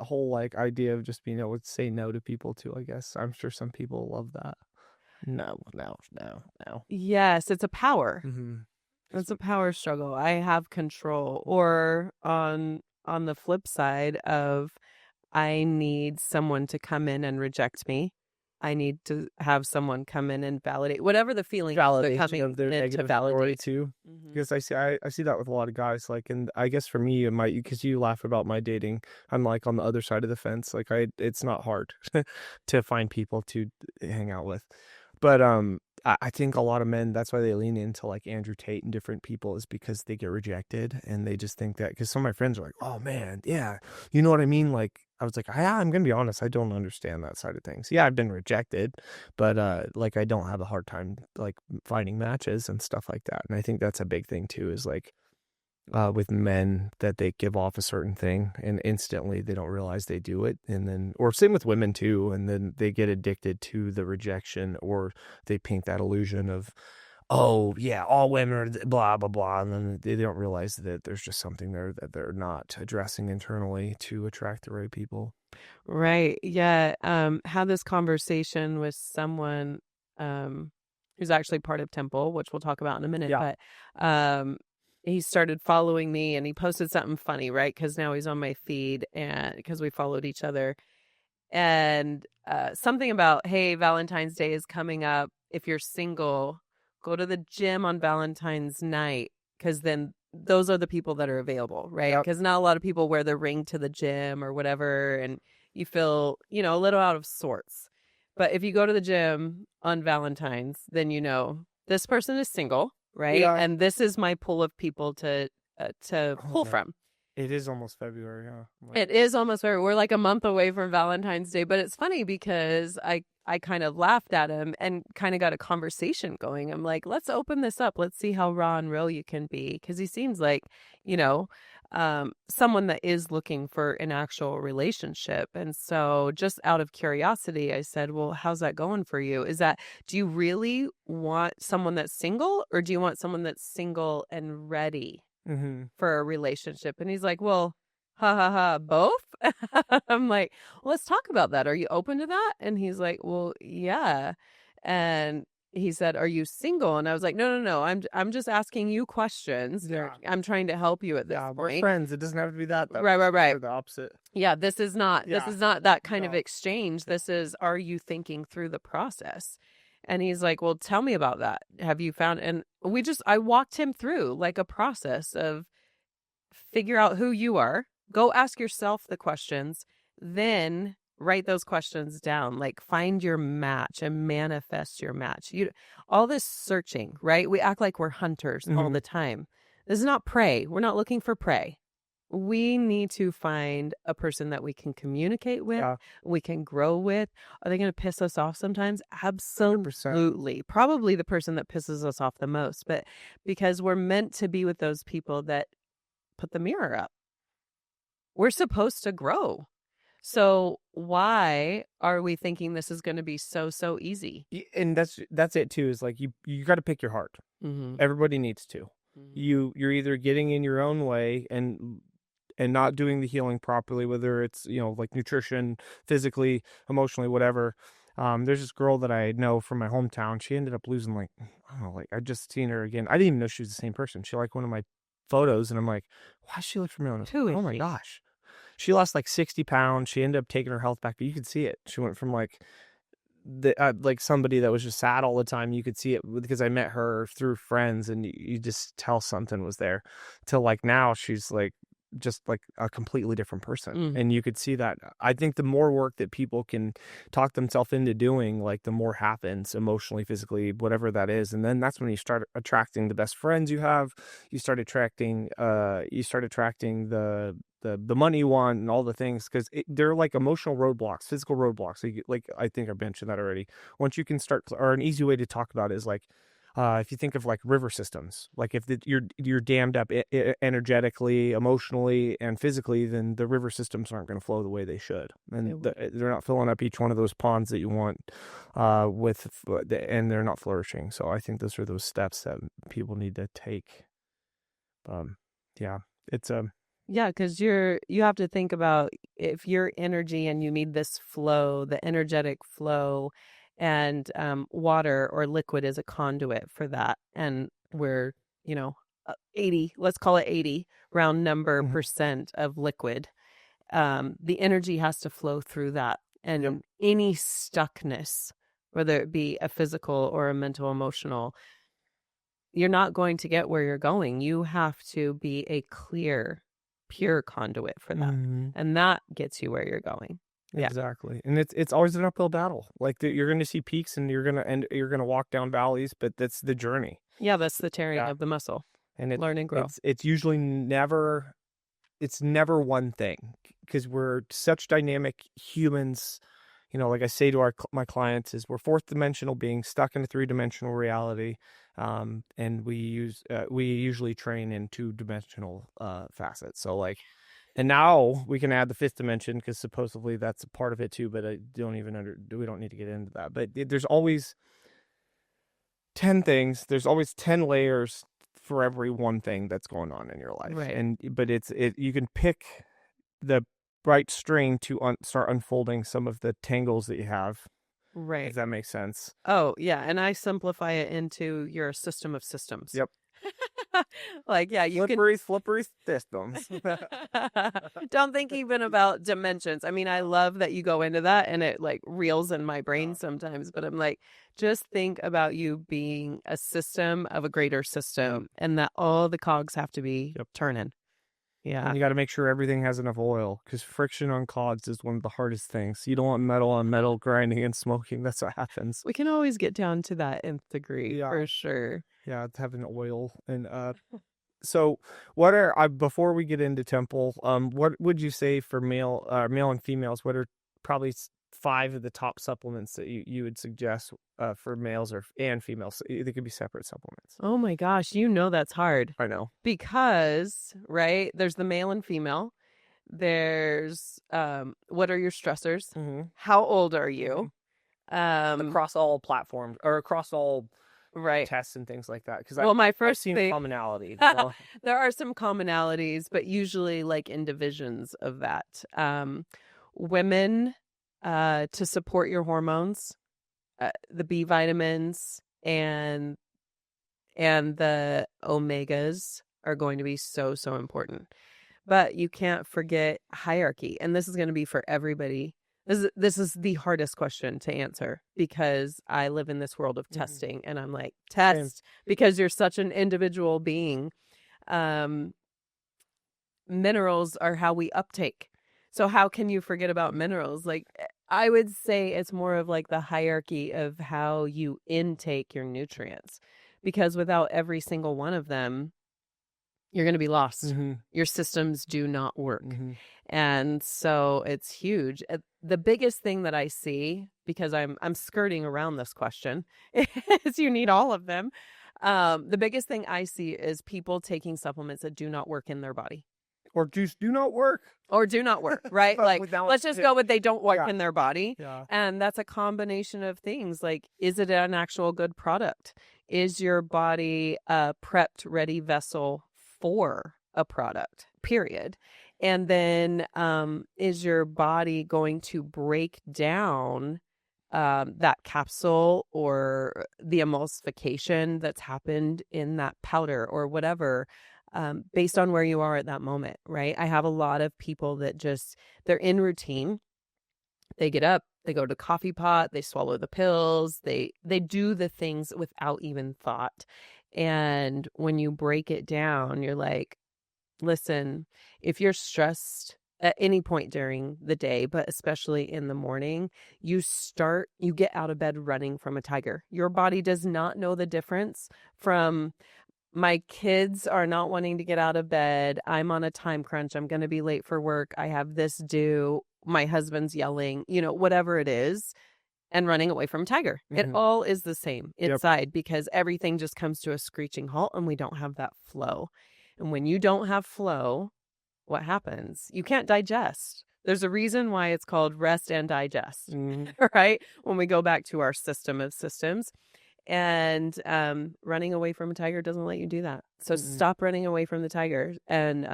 whole like idea of just being able to say no to people too, I guess. I'm sure some people love that. No. Yes, it's a power. Mm-hmm. It's a power struggle. I have control. Or on the flip side of, I need someone to come in and reject me. I need to have someone come in and validate whatever the feeling Validation coming of their in to negative story validate. too. Mhm. Because I see that with a lot of guys. Like, and I guess for me, because you laugh about my dating, I'm like on the other side of the fence. Like, it's not hard to find people to hang out with. But I think a lot of men, that's why they lean into like Andrew Tate and different people, is because they get rejected and they just think that, because some of my friends are like, oh man, yeah, you know what I mean? Like, I was like, I'm gonna be honest, I don't understand that side of things. Yeah, I've been rejected, but like I don't have a hard time like finding matches and stuff like that. And I think that's a big thing too, is like with men, that they give off a certain thing and instantly they don't realize they do it. And then, or same with women too, and then they get addicted to the rejection, or they paint that illusion of, oh yeah, all women are blah blah blah, and then they don't realize that there's just something there that they're not addressing internally to attract the right people. Right. Yeah. Had this conversation with someone who's actually part of Temple, which we'll talk about in a minute. Yeah. But he started following me and he posted something funny, right? Because now he's on my feed and because we followed each other. And something about, hey, Valentine's Day is coming up. If you're single, go to the gym on Valentine's night, because then those are the people that are available, right? Because not a lot of people wear the ring to the gym or whatever, and you feel, a little out of sorts. But if you go to the gym on Valentine's, then this person is single, right? Yeah. And this is my pool of people to pull from. It is almost February, huh? It is almost February. We're like a month away from Valentine's Day, but it's funny because I kind of laughed at him and kind of got a conversation going. I'm like, let's open this up. Let's see how raw and real you can be, because he seems like, someone that is looking for an actual relationship. And so just out of curiosity, I said, well, how's that going for you? Do you really want someone that's single, or do you want someone that's single and ready for a relationship? And he's like, well, ha ha ha, both. I'm like, well, let's talk about that. Are you open to that? And he's like, well, yeah. And he said, are you single? And I was like, no. I'm just asking you questions. Yeah. I'm trying to help you at this point. We're friends. It doesn't have to be that. Right. Or the opposite. Yeah, this is not that kind of No. exchange. This is, are you thinking through the process? And he's like, well, tell me about that. Have you found? And I walked him through like a process of figure out who you are, go ask yourself the questions, then write those questions down, like find your match and manifest your match. All this searching, right? We act like we're hunters all the time. This is not prey. We're not looking for prey. We need to find a person that we can communicate with, we can grow with. Are they going to piss us off sometimes? Absolutely. 100%. Probably the person that pisses us off the most, but because we're meant to be with those people that put the mirror up. We're supposed to grow. So why are we thinking this is going to be so easy? And that's it too, is like you got to pick your heart. Everybody needs to. You're either getting in your own way and not doing the healing properly, whether it's, like nutrition, physically, emotionally, whatever. There's this girl that I know from my hometown. She ended up losing, like, I don't know, like I just seen her again. I didn't even know she was the same person. She liked one of my photos and I'm like, why does she look familiar? Oh my gosh. She lost like 60 pounds. She ended up taking her health back, but you could see it. She went from like like somebody that was just sad all the time. You could see it because I met her through friends and you just tell something was there, till like now she's like just like a completely different person. And you could see that. I think the more work that people can talk themselves into doing, like the more happens emotionally, physically, whatever that is. And then that's when you start attracting the best friends you have. You start attracting the money you want and all the things, because they're like emotional roadblocks, physical roadblocks. Like I think I mentioned that already. Once you can start, or an easy way to talk about it is like, if you think of like river systems, like if you're dammed up energetically, emotionally, and physically, then the river systems aren't going to flow the way they should, and they're not filling up each one of those ponds that you want and they're not flourishing. So I think those are those steps that people need to take. Yeah, because you have to think about, if your energy and you need this flow, the energetic flow, and water or liquid is a conduit for that. And we're, 80, let's call it 80 round number percent of liquid. The energy has to flow through that and any stuckness, whether it be a physical or a mental, emotional, you're not going to get where you're going. You have to be a clear, pure conduit for that. And that gets you where you're going. Yeah. Exactly. And it's always an uphill battle. Like you're going to see peaks and you're going to walk down valleys, but that's the journey. Yeah, that's the tearing of the muscle. And learn and grow. It's usually never one thing, because we're such dynamic humans. You know, like I say to my clients, is we're fourth dimensional beings stuck in a three-dimensional reality. And we usually train in two-dimensional facets. So like, and now we can add the fifth dimension, because supposedly that's a part of it too, but we don't need to get into that. But there's always 10 things. There's always 10 layers for every one thing that's going on in your life. Right. But you can pick the right string to start unfolding some of the tangles that you have. Right. If that makes sense. Oh, yeah. And I simplify it into your system of systems. Yep. Like, yeah, you slippery systems. Don't think even about dimensions. I mean, I love that you go into that, and it like reels in my brain sometimes, but I'm like, just think about you being a system of a greater system, and that all the cogs have to be turning. Yeah. And you got to make sure everything has enough oil, because friction on cogs is one of the hardest things. You don't want metal on metal grinding and smoking. That's what happens. We can always get down to that nth degree for sure. Yeah, it's having oil. And so before we get into temple, what would you say for male and females? What are probably 5 of the top supplements that you would suggest for males and females? They could be separate supplements. Oh my gosh, that's hard. I know. Because, right, there's the male and female. There's what are your stressors? Mm-hmm. How old are you? Across all platforms, or across all tests and things like that. Because my first I've seen commonality. There are some commonalities, but usually like in divisions of that. Women, to support your hormones, the B vitamins and the omegas are going to be so important. But you can't forget hierarchy, and this is going to be for everybody. This is the hardest question to answer, because I live in this world of testing, and I'm like, test, because you're such an individual being. Minerals are how we uptake. So how can you forget about minerals? Like, I would say it's more of like the hierarchy of how you intake your nutrients, because without every single one of them, you're going to be lost. Mm-hmm. Your systems do not work. Mm-hmm. And so it's huge. The biggest thing that I see, because I'm skirting around this question, is you need all of them. The biggest thing I see is people taking supplements that do not work in their body. Or just do not work. Or do not work, right? Like, let's just go with they don't work in their body. Yeah. And that's a combination of things. Like, is it an actual good product? Is your body a prepped, ready vessel for a product, period? And then is your body going to break down that capsule or the emulsification that's happened in that powder or whatever, based on where you are at that moment, right? I have a lot of people that they're in routine. They get up, they go to the coffee pot, they swallow the pills, they do the things without even thought. And when you break it down, you're like, listen, if you're stressed at any point during the day, but especially in the morning, you get out of bed running from a tiger. Your body does not know the difference from, my kids are not wanting to get out of bed, I'm on a time crunch, I'm going to be late for work, I have this due, my husband's yelling, whatever it is, and running away from a tiger. Mm-hmm. It all is the same inside, because everything just comes to a screeching halt and we don't have that flow. And when you don't have flow, what happens? You can't digest. There's a reason why it's called rest and digest, right? When we go back to our system of systems. And running away from a tiger doesn't let you do that. So stop running away from the tiger. And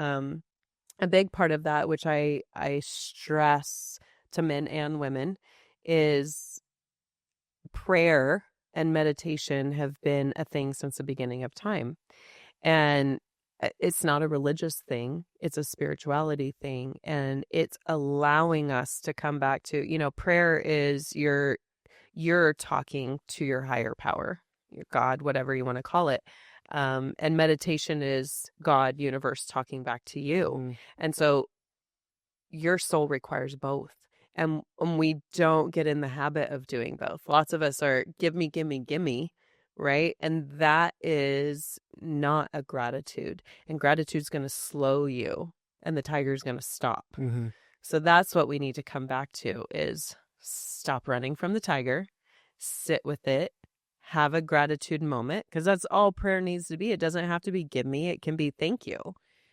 a big part of that, which I stress to men and women, is prayer and meditation have been a thing since the beginning of time. And It's not a religious thing. It's a spirituality thing. And it's allowing us to come back to, prayer is you're talking to your higher power, your God, whatever you want to call it. And meditation is God, universe talking back to you. Mm. And so your soul requires both. And we don't get in the habit of doing both. Lots of us are give me, give me, give me, right? And that is not a gratitude. And gratitude's going to slow you and the tiger's going to stop. Mm-hmm. So that's what we need to come back to is stop running from the tiger, sit with it, have a gratitude moment, because that's all prayer needs to be. It doesn't have to be give me. It can be thank you.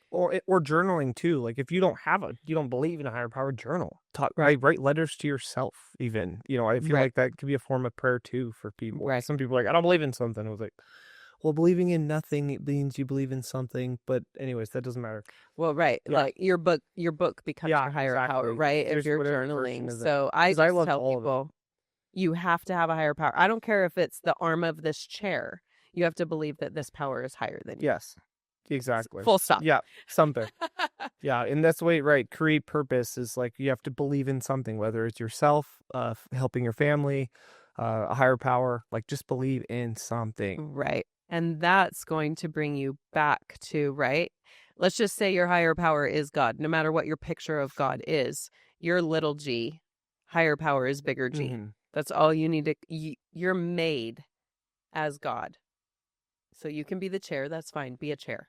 Or journaling too. Like if you don't believe in a higher power, journal. Right. Write letters to yourself even. I feel Right. like that could be a form of prayer too for people. Right. Some people are like, I don't believe in something. I was like, well, believing in nothing, it means you believe in something. But anyways, that doesn't matter. Well, right. Yeah. Like your book becomes your higher power, exactly. right? There's If you're whatever version journaling. is it. So I 'Cause I just love tell all of it. people, you have to have a higher power. I don't care if it's the arm of this chair. You have to believe that this power is higher than you. Yes, exactly. Full stop. Yeah, something. Yeah, and that's the way, right? Create purpose is like you have to believe in something, whether it's yourself, helping your family, a higher power. Like just believe in something. Right. And that's going to bring you back to, right? Let's just say your higher power is God. No matter what your picture of God is, your little g, higher power is bigger G. Mm-hmm. That's all you need to, you're made as God. So you can be the chair. That's fine. Be a chair.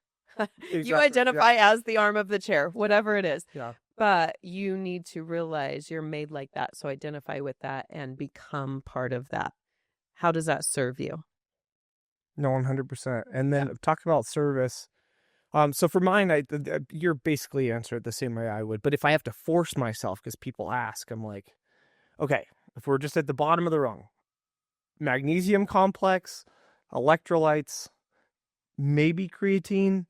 You identify as the arm of the chair, whatever it is. Yeah. But you need to realize you're made like that. So identify with that and become part of that. How does that serve you? No, 100%. And then talk about service. So for mine, you're basically answered the same way I would. But if I have to force myself, because people ask, I'm like, okay, if we're just at the bottom of the rung, magnesium complex, electrolytes, maybe creatine,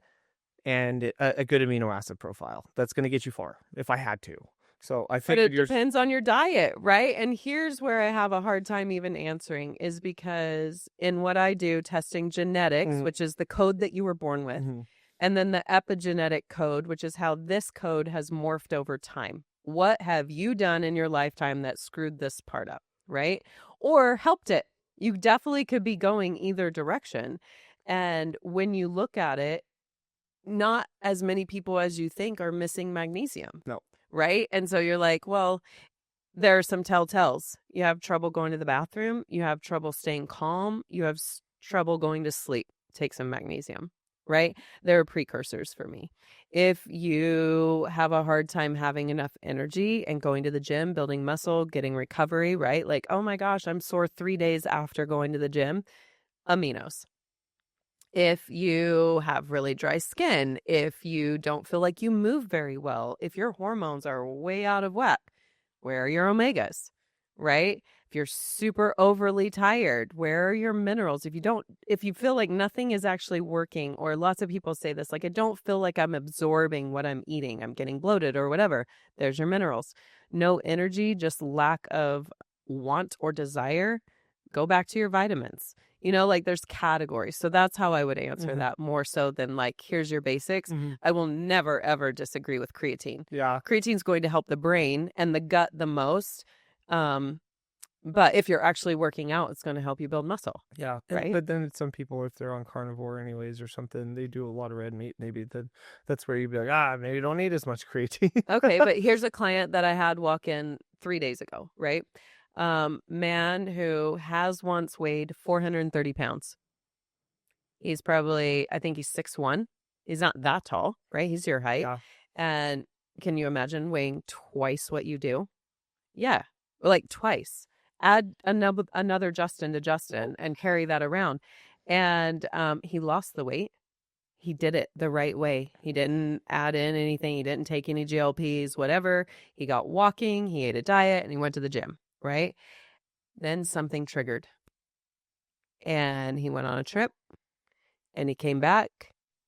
and a good amino acid profile. That's going to get you far if I had to. So I figured But it depends on your diet, right? And here's where I have a hard time even answering is because in what I do, testing genetics, which is the code that you were born with, and then the epigenetic code, which is how this code has morphed over time. What have you done in your lifetime that screwed this part up, right? Or helped it? You definitely could be going either direction. And when you look at it, not as many people as you think are missing magnesium. No. Right? And so you're like, well, there are some telltales. You have trouble going to the bathroom. You have trouble staying calm. You have trouble going to sleep. Take some magnesium, right? There are precursors for me. If you have a hard time having enough energy and going to the gym, building muscle, getting recovery, right? Like, oh my gosh, I'm sore 3 days after going to the gym. Aminos. If you have really dry skin, if you don't feel like you move very well, if your hormones are way out of whack, where are your omegas, right? If you're super overly tired, where are your minerals? If you feel like nothing is actually working, or lots of people say this, like, I don't feel like I'm absorbing what I'm eating, I'm getting bloated or whatever, there's your minerals. No energy, just lack of want or desire, go back to your vitamins. Like there's categories. So that's how I would answer that more so than like, here's your basics. I will never, ever disagree with creatine. Yeah. Creatine's going to help the brain and the gut the most. But if you're actually working out, it's going to help you build muscle. Yeah. Right. But then some people, if they're on carnivore anyways or something, they do a lot of red meat. Maybe that's where you'd be like, maybe you don't need as much creatine. Okay. But here's a client that I had walk in 3 days ago, right? Man who has once weighed 430 pounds. He's probably, I think he's 6'1". He's not that tall, right? He's your height. Yeah. And can you imagine weighing twice what you do? Yeah, like twice. Add another Justin to Justin and carry that around. And he lost the weight. He did it the right way. He didn't add in anything. He didn't take any GLPs, whatever. He got walking, he ate a diet, and he went to the gym. Right? Then something triggered. And he went on a trip and he came back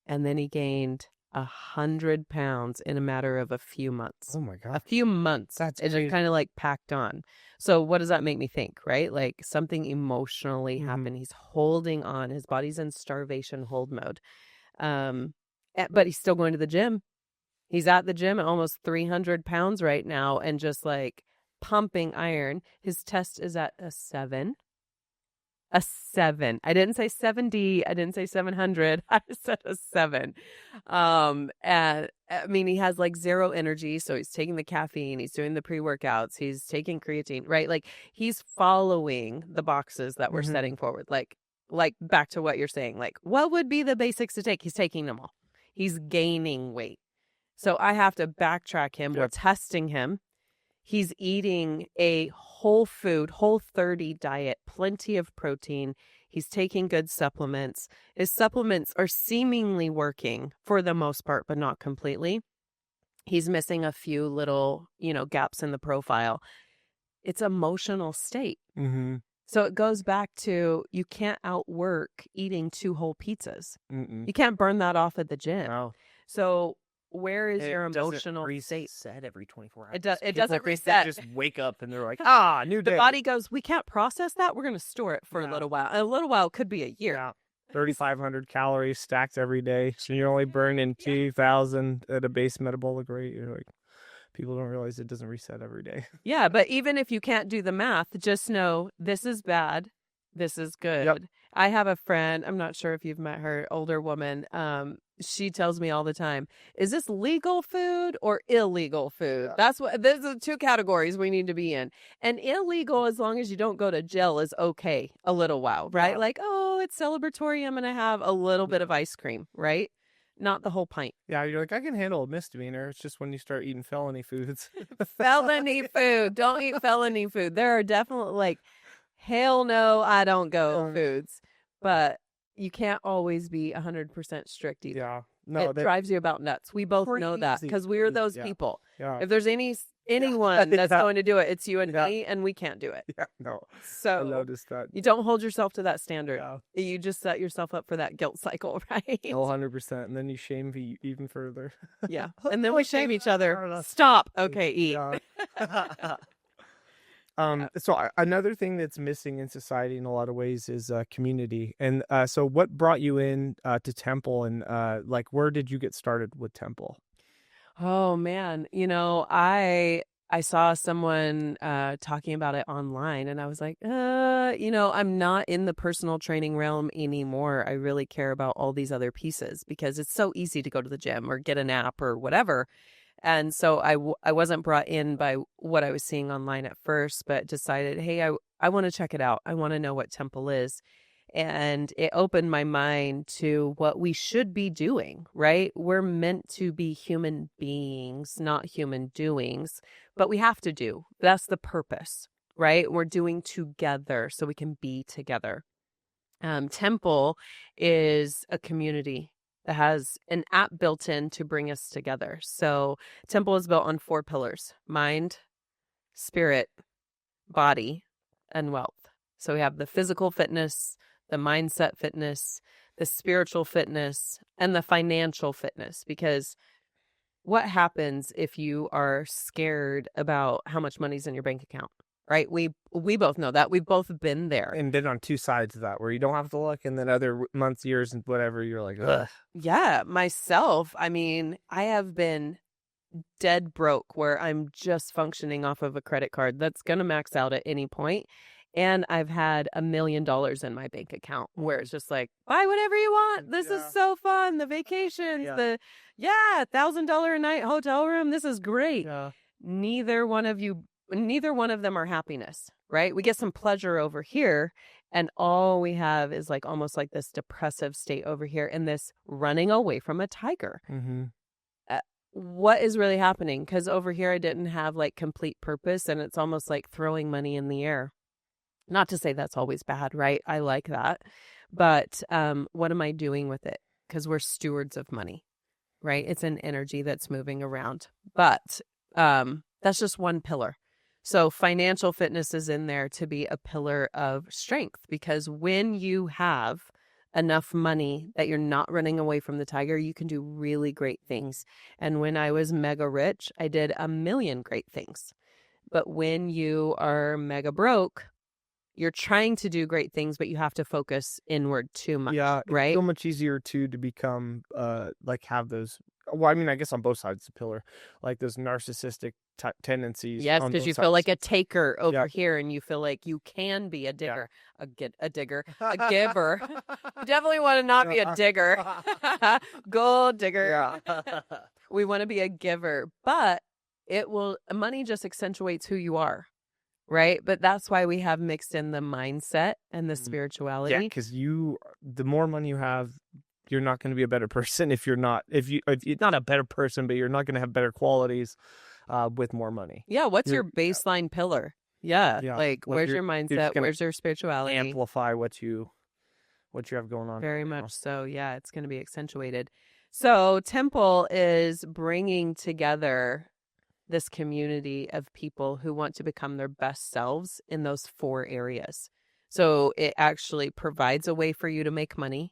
and then he gained 100 pounds in a matter of a few months. Oh my God. A few months. That's it just kind of like packed on. So what does that make me think, right? Like something emotionally happened. He's holding on. His body's in starvation hold mode. But he's still going to the gym. He's at the gym at almost 300 pounds right now and just like pumping iron. His test is at a 7. A 7. I didn't say 70. I didn't say 700. I said a 7. And I mean, he has like zero energy. So he's taking the caffeine. He's doing the pre-workouts. He's taking creatine, right? Like he's following the boxes that we're setting forward. Like back to what you're saying, like what would be the basics to take? He's taking them all. He's gaining weight. So I have to backtrack him. We're testing him. He's eating a whole food, Whole30 diet, plenty of protein. He's taking good supplements. His supplements are seemingly working for the most part, but not completely. He's missing a few little, gaps in the profile. It's emotional state. Mm-hmm. So it goes back to you can't outwork eating 2 whole pizzas. Mm-mm. You can't burn that off at the gym. No. So where is your emotional state? Reset every 24 hours. It doesn't reset. Just wake up and they're like, new day. The body goes, we can't process that. We're going to store it for a little while. A little while could be a year. Yeah. 3,500 calories stacked every day. So you're only burning 2,000 at a base metabolic rate. You're like, people don't realize it doesn't reset every day. Yeah, but even if you can't do the math, just know this is bad. This is good. Yep. I have a friend, I'm not sure if you've met her, older woman. She tells me all the time, is this legal food or illegal food? Yeah. There's the 2 categories we need to be in. And illegal, as long as you don't go to jail, is okay a little while, right? Yeah. Like, oh, it's celebratory. I'm going to have a little bit of ice cream, right? Not the whole pint. Yeah, you're like, I can handle a misdemeanor. It's just when you start eating felony foods. Felony food. Don't eat felony food. There are definitely like, hell no, I don't go foods. But you can't always be 100% strict either. Yeah. No, it drives you about nuts. We both know that because we're those people. Yeah. If there's anyone that's going to do it, it's you and me, and we can't do it. Yeah, no. So I noticed that. You don't hold yourself to that standard. Yeah. You just set yourself up for that guilt cycle, right? 100%. And then you shame me even further. Yeah. And then we shame each other. Stop. Okay, eat. Yeah. So another thing that's missing in society in a lot of ways is community. And so what brought you in to Temple, and like where did you get started with Temple? Oh man, I saw someone talking about it online, and I was like, I'm not in the personal training realm anymore. I really care about all these other pieces because it's so easy to go to the gym or get an app or whatever. And so I wasn't brought in by what I was seeing online at first, but decided, hey, I want to check it out. I want to know what Temple is. And it opened my mind to what we should be doing, right? We're meant to be human beings, not human doings, but we have to do. That's the purpose, right? We're doing together so we can be together. Temple is a community that has an app built in to bring us together. So Temple is built on 4 pillars: mind, spirit, body, and wealth. So we have the physical fitness, the mindset fitness, the spiritual fitness, and the financial fitness. Because what happens if you are scared about how much money's in your bank account? Right? We both know that. We've both been there. And been on 2 sides of that where you don't have to look, and then other months, years, and whatever, you're like, ugh. Yeah, myself. I mean, I have been dead broke where I'm just functioning off of a credit card that's going to max out at any point. And I've had $1 million in my bank account where it's just like, buy whatever you want. This is so fun. The vacations, $1,000 a night hotel room. This is great. Yeah. Neither one of them are happiness, right? We get some pleasure over here, and all we have is like almost like this depressive state over here and this running away from a tiger. Mm-hmm. What is really happening? Because over here I didn't have like complete purpose, and it's almost like throwing money in the air. Not to say that's always bad, right? I like that. But what am I doing with it? Because we're stewards of money, right? It's an energy that's moving around. But that's just one pillar. So financial fitness is in there to be a pillar of strength, because when you have enough money that you're not running away from the tiger, you can do really great things. And when I was mega rich, I did 1 million great things. But when you are mega broke, you're trying to do great things, but you have to focus inward too much, Yeah, it's right? so much easier too to become like have those. Well, I mean, I guess on both sides of the pillar, like those narcissistic tendencies Yes, on because both you feel sides. like a taker over Yeah, here, and you feel like you can be a yeah. digger, a digger, a giver. You definitely want to not be a digger. Gold digger. Yeah. We want to be a giver, but money just accentuates who you are, right? But that's why we have mixed in the mindset and the Mm. Yeah, spirituality. because the more money you have, you're not going to be a better person if you're not a better person, but you're not going to have better qualities with more money. Yeah, what's You're your baseline pillar? Yeah, yeah, like like where's your you're just mindset? going to Where's your spirituality? amplify what you have going on. Very You much know? so. Yeah, it's going to be accentuated. So, Temple is bringing together this community of people who want to become their best selves in those 4 areas. So, it actually provides a way for you to make money.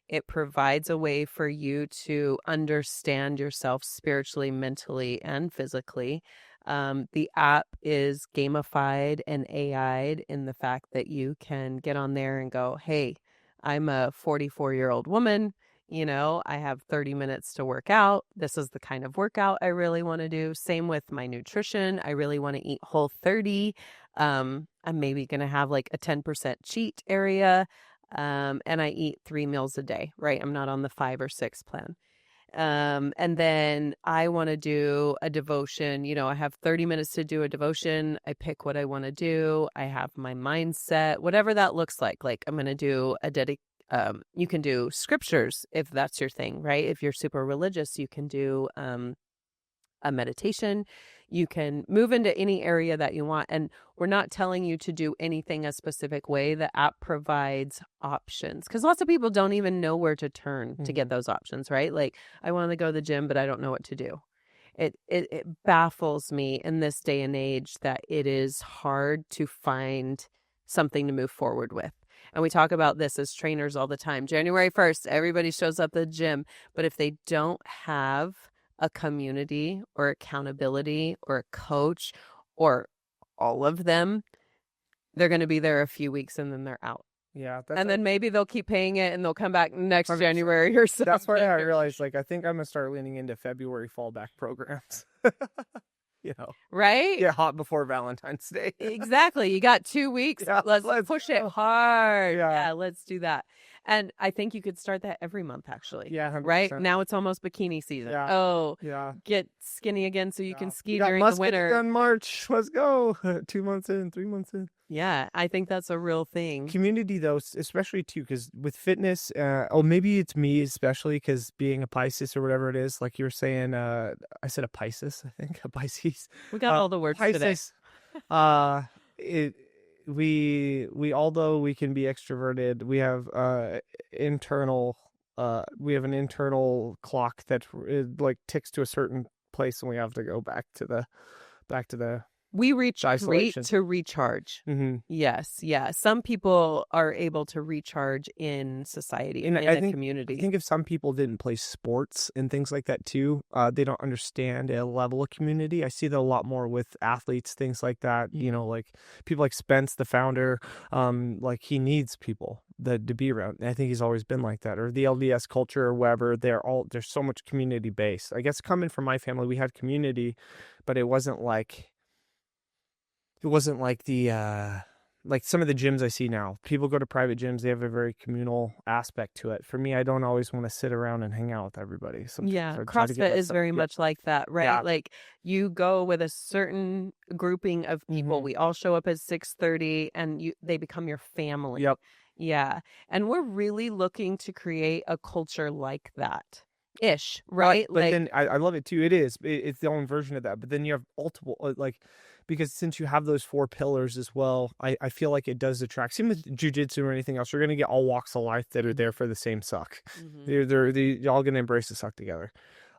It provides a way for you to understand yourself spiritually, mentally, and physically. The app is gamified and AI'd in the fact that you can get on there and go, hey, I'm a 44-year-old woman. I have 30 minutes to work out. This is the kind of workout I really want to do. Same with my nutrition. I really want to eat Whole30. I'm maybe going to have like a 10% cheat area. And I eat 3 meals a day, right? I'm not on the 5 or 6 plan. And then I want to do a devotion. I have 30 minutes to do a devotion. I pick what I want to do. I have my mindset, whatever that looks like. Like I'm going to do you can do scriptures if that's your thing, right? If you're super religious, you can do, a meditation. You can move into any area that you want. And we're not telling you to do anything a specific way. The app provides options because lots of people don't even know where to turn to get those options, right? Like, I want to go to the gym, but I don't know what to do. It baffles me in this day and age that it is hard to find something to move forward with. And we talk about this as trainers all the time. January 1st, everybody shows up at the gym. But if they don't have a community or accountability or a coach or all of them, they're going to be there a few weeks and then they're out. Yeah, And then maybe they'll keep paying it and they'll come back next January or something. That's why I realized, like, I think I'm gonna start leaning into February fallback programs. Right? Get hot before Valentine's Day. Exactly. You got 2 weeks. Yeah, let's push it hard. Yeah. Yeah, let's do that. And I think you could start that every month, actually. Yeah, 100%. Right? Now it's almost bikini season. Yeah. Oh, Yeah. get skinny again so you can ski You got during the musket winter. done March. Let's go. 2 months in, 3 months in. Yeah, I think that's a real thing. Community, though, especially too, because with fitness, maybe it's me, especially because being a Pisces or whatever it is, like you were saying, I said a Pisces, I think, a Pisces. We got all the words Pisces, today. Although we can be extroverted, we have an internal clock that like ticks to a certain place, and we have to go back to the We retreat isolation. to recharge. Mm-hmm. Yes, yeah. Some people are able to recharge in society, in a community. I think if some people didn't play sports and things like that too, they don't understand a level of community. I see that a lot more with athletes, things like that. Like people like Spence, the founder, like he needs people to be around. And I think he's always been like that. Or the LDS culture or whatever, there's so much community based. I guess coming from my family, we had community, but it wasn't like the like some of the gyms I see now. People go to private gyms, they have a very communal aspect to it. For me, I don't always want to sit around and hang out with everybody. Yeah, CrossFit is very much like that, right? Yeah. Like you go with a certain grouping of people. We all show up at 6:30 and they become your family. Yep. Yeah. And we're really looking to create a culture like that. Ish, right? But then I love it too. It's the own version of that. But then you have multiple, because since you have those 4 pillars as well, I feel like it does attract. Same with jujitsu or anything else. You're going to get all walks of life that are there for the same suck. You're all going to embrace the suck together.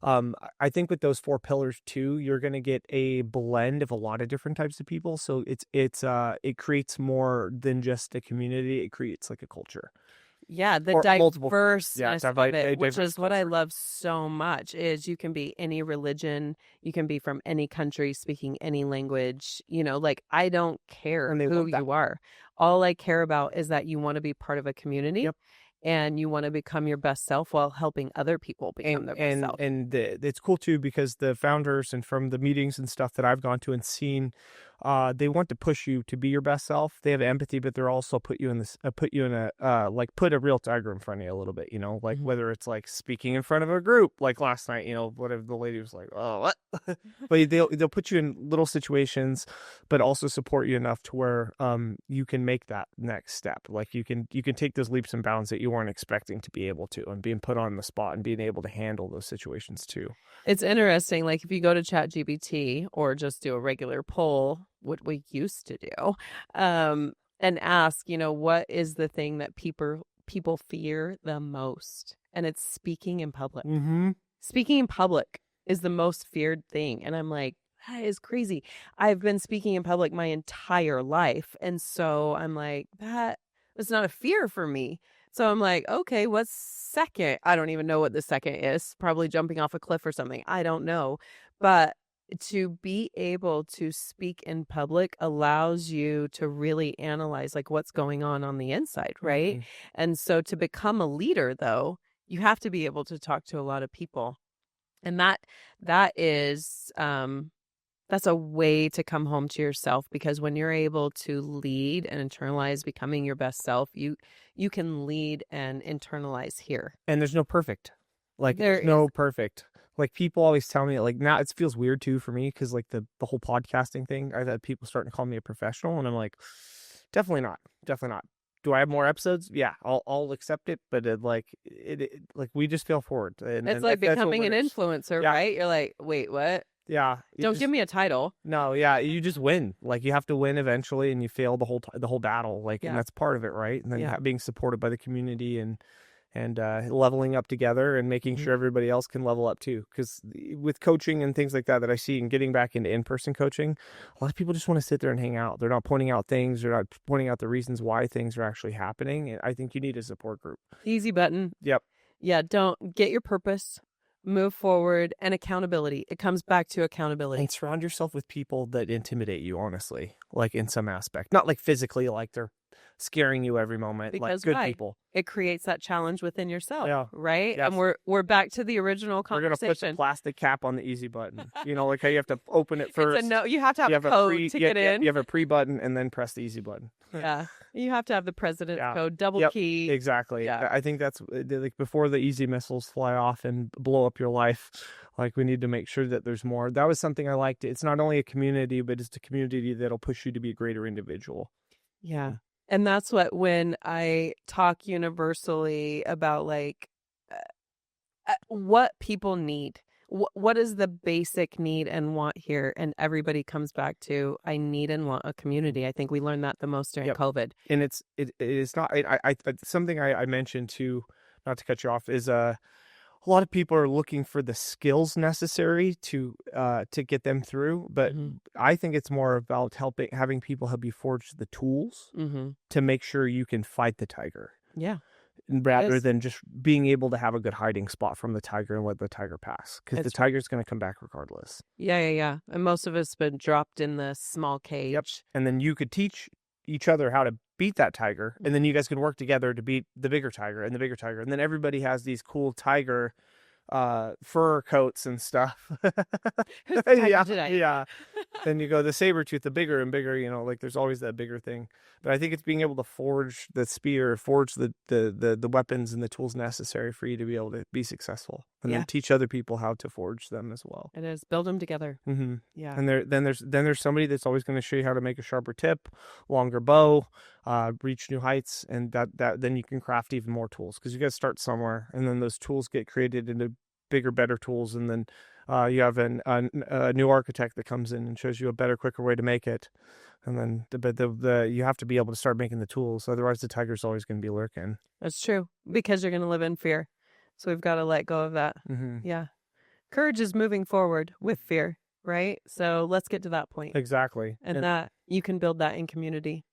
I think with those 4 pillars too, you're going to get a blend of a lot of different types of people. So it creates more than just a community. It creates like a culture. Yeah, the or multiple. diverseness of it, which Diverse is what I culture. love so much, is you can be any religion, you can be from any country, speaking any language, like I don't care And they who love that. you are. All I care about is that you want to be part of a community Yep. and you want to become your best self while helping other people become their best self. It's cool too because the founders and from the meetings and stuff that I've gone to and seen, they want to push you to be your best self. They have empathy, but they're also put you in a like put a real tiger in front of you a little bit, like whether it's like speaking in front of a group, like last night, whatever the lady was like, oh, what? But they'll put you in little situations, but also support you enough to where you can make that next step. Like you can take those leaps and bounds that you weren't expecting to be able to, and being put on the spot and being able to handle those situations too. It's interesting. Like if you go to ChatGPT or just do a regular poll, what we used to do, and ask, what is the thing that people fear the most? And it's speaking in public. Mm-hmm. Speaking in public is the most feared thing. And I'm like, that is crazy. I've been speaking in public my entire life. And so I'm like, that is not a fear for me. So I'm like, okay, what's second? I don't even know what the second is. Probably jumping off a cliff or something. I don't know. But to be able to speak in public allows you to really analyze like what's going on the inside, right? Mm-hmm. And so to become a leader, though, you have to be able to talk to a lot of people. And that is that's a way to come home to yourself, because when you're able to lead and internalize becoming your best self, you can lead and internalize here. And there's no perfect. Like There there's no is. perfect. Like people always tell me, like now it feels weird too for me because like the whole podcasting thing, I've had people starting to call me a professional, and I'm like, definitely not, definitely not. Do I have more episodes? Yeah, I'll accept it, but like we just fail forward, and It's like that's what becoming we're an doing. influencer, Yeah, right? You're like, wait, what? yeah. Don't give me a title. No, yeah, you just win. Like you have to win eventually, and you fail the whole battle. Like, and Yeah. that's part of it, right? And then Yeah. being supported by the community and leveling up together and making sure everybody else can level up too. Because with coaching and things like that I see, and getting back into in-person coaching, a lot of people just want to sit there and hang out. They're not pointing out things. They're not pointing out the reasons why things are actually happening. And I think you need a support group. Easy button. Yep. Yeah. Don't get your purpose, move forward, and accountability. It comes back to accountability. And surround yourself with people that intimidate you, honestly, like in some aspect, not like physically, like they're scaring you every moment, Because like good why? people. It creates that challenge within yourself, Yeah. right? Yes. And we're back to the original We're gonna conversation. put the plastic cap on the easy button. Like how you have to open it first. It's a no. You have to have a code to get in. You have a pre button and then press the easy button. Yeah, you have to have the president's code, double Yep. key. Exactly. Yeah. I think that's like before the easy missiles fly off and blow up your life. Like we need to make sure that there's more. That was something I liked. It's not only a community, but it's a community that'll push you to be a greater individual. Yeah. And that's when I talk universally about like what people need. What is the basic need and want here? And everybody comes back to, I need and want a community. I think we learned that the most during COVID. And it's not, something I mentioned too, not to cut you off, is a lot of people are looking for the skills necessary to get them through, but I think it's more about having people help you forge the tools to make sure you can fight the tiger. Yeah. Rather than just being able to have a good hiding spot from the tiger and let the tiger pass, because the tiger's going to come back regardless. Yeah. And most of us been dropped in the small cage. Yep. And then you could teach each other how to beat that tiger, and then you guys could work together to beat the bigger tiger and the bigger tiger, and then everybody has these cool tiger fur coats and stuff. Yeah. Then you go the saber tooth, the bigger and bigger, like there's always that bigger thing. But I think it's being able to forge the spear, forge the weapons and the tools necessary for you to be able to be successful, and then teach other people how to forge them as well. It is, build them together. Yeah. And then there's somebody that's always going to show you how to make a sharper tip, longer bow, reach new heights, and that then you can craft even more tools, because you got to start somewhere, and then those tools get created into bigger, better tools, and then you have a new architect that comes in and shows you a better, quicker way to make it, and then you have to be able to start making the tools, otherwise the tiger's always going to be lurking. That's true, because you're going to live in fear, so we've got to let go of that. Yeah, courage is moving forward with fear, right? So let's get to that point. Exactly. And that you can build that in community.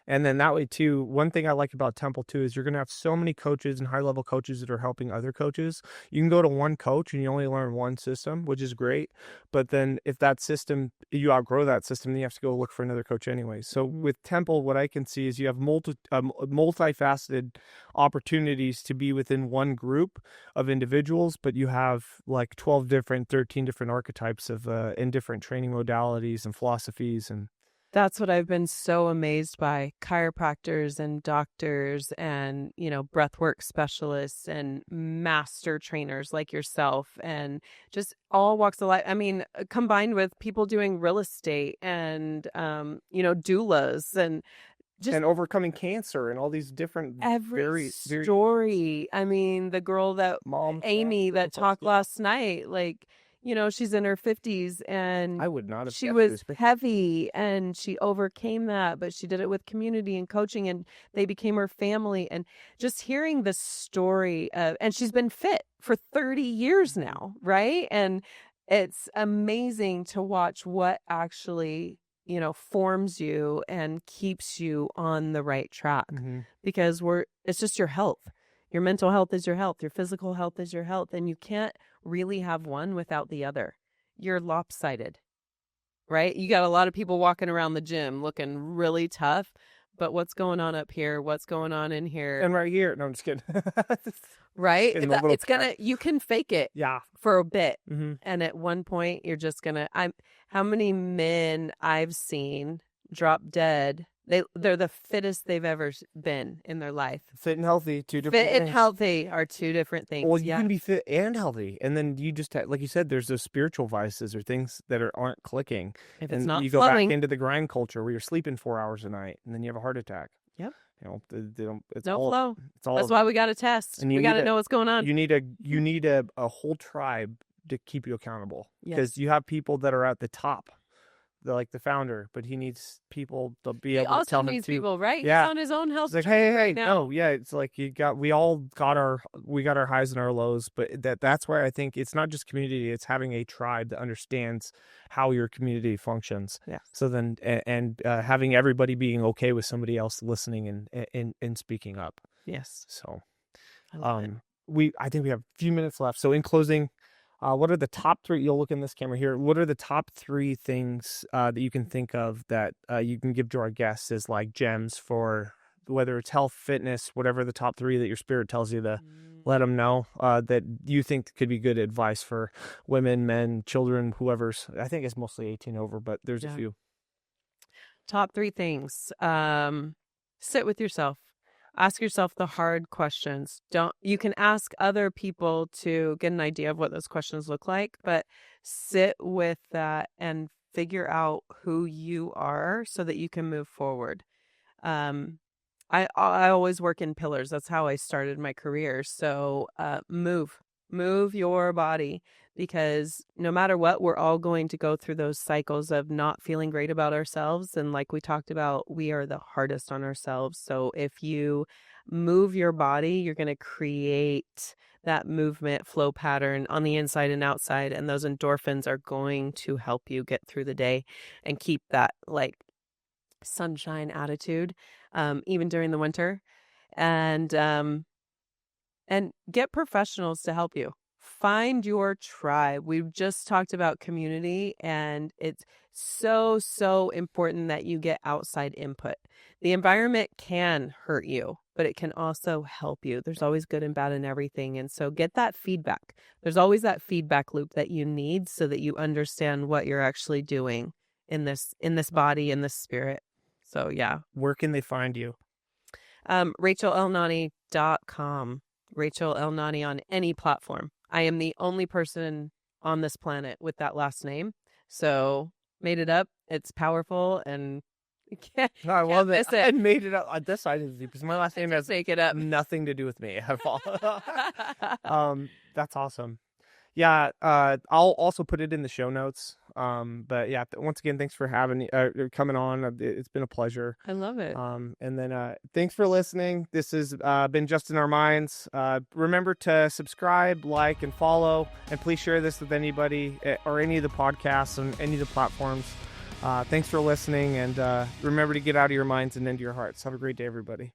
And then that way too, one thing I like about Temple too is you're going to have so many coaches and high level coaches that are helping other coaches. You can go to one coach and you only learn one system, which is great. But then if that system, you outgrow that system, then you have to go look for another coach anyway. So with Temple, what I can see is you have multifaceted opportunities to be within one group of individuals, but you have like 13 different archetypes of in different training modalities and philosophies. And that's what I've been so amazed by. Chiropractors and doctors and, breathwork specialists and master trainers like yourself and just all walks of life. I mean, combined with people doing real estate and, doulas and just and overcoming cancer and all these different every story. I mean, the girl that Amy that talked last night, like, she's in her 50s and I would not have she was heavy and she overcame that, but she did it with community and coaching and they became her family. And just hearing the story and she's been fit for 30 years now, right? And it's amazing to watch what actually forms you and keeps you on the right track because it's just your health. Your mental health is your health. Your physical health is your health. And you can't really have one without the other. You're lopsided, right? You got a lot of people walking around the gym looking really tough, but what's going on up here? What's going on in here? And right here. No, I'm just kidding. Right? You can fake it for a bit. And at one point you're just how many men I've seen drop dead, they're the fittest they've ever been in their life. Fit and healthy, two different things. Fit and healthy are two different things. Well, you can be fit and healthy, and then you just like you said, there's those spiritual vices or things that aren't clicking. If it's not you go back into the grind culture where you're sleeping 4 hours a night, and then you have a heart attack. Yep. It's no all flow. It's all. That's why we got to test. We got to know what's going on. You need a whole tribe to keep you accountable because you have people that are at the top. Like the founder, but he needs people to be able to tell him to. People, right? Yeah, he's on his own health. It's like, hey, no, yeah. It's like we all got our highs and our lows, but that's why I think it's not just community; it's having a tribe that understands how your community functions. Yeah. So then, and having everybody being okay with somebody else listening and speaking up. Yes. So, I think we have a few minutes left. So in closing. What are the top three? You'll look in this camera here. What are the top three things that you can think of that you can give to our guests as like gems for whether it's health, fitness, whatever the top three that your spirit tells you to let them know that you think could be good advice for women, men, children, whoever's. I think it's mostly 18 over, but there's a few. Top three things. Sit with yourself. Ask yourself the hard questions. You can ask other people to get an idea of what those questions look like, but sit with that and figure out who you are so that you can move forward. I always work in pillars. That's how I started my career. So move your body, because no matter what, we're all going to go through those cycles of not feeling great about ourselves. And like we talked about, we are the hardest on ourselves. So if you move your body, you're going to create that movement flow pattern on the inside and outside. And those endorphins are going to help you get through the day and keep that like sunshine attitude, even during the winter. And get professionals to help you. Find your tribe. We've just talked about community, and it's so important that you get outside input. The environment can hurt you, but it can also help you. There's always good and bad in everything. And so get that feedback. There's always that feedback loop that you need so that you understand what you're actually doing in this body, in this spirit. So yeah. Where can they find you? RachelEllenani.com. Rachel Ellenani on any platform. I am the only person on this planet with that last name. So made it up. It's powerful, and I love it. I made it up. This I didn't because my last name has make it up. Nothing to do with me at all. That's awesome. Yeah, I'll also put it in the show notes. But yeah, once again, thanks for coming on. It's been a pleasure. I love it. And then thanks for listening. This has been Just in Our Minds. Remember to subscribe, like, and follow, and please share this with anybody or any of the podcasts on any of the platforms. Thanks for listening, and remember to get out of your minds and into your hearts. Have a great day, everybody.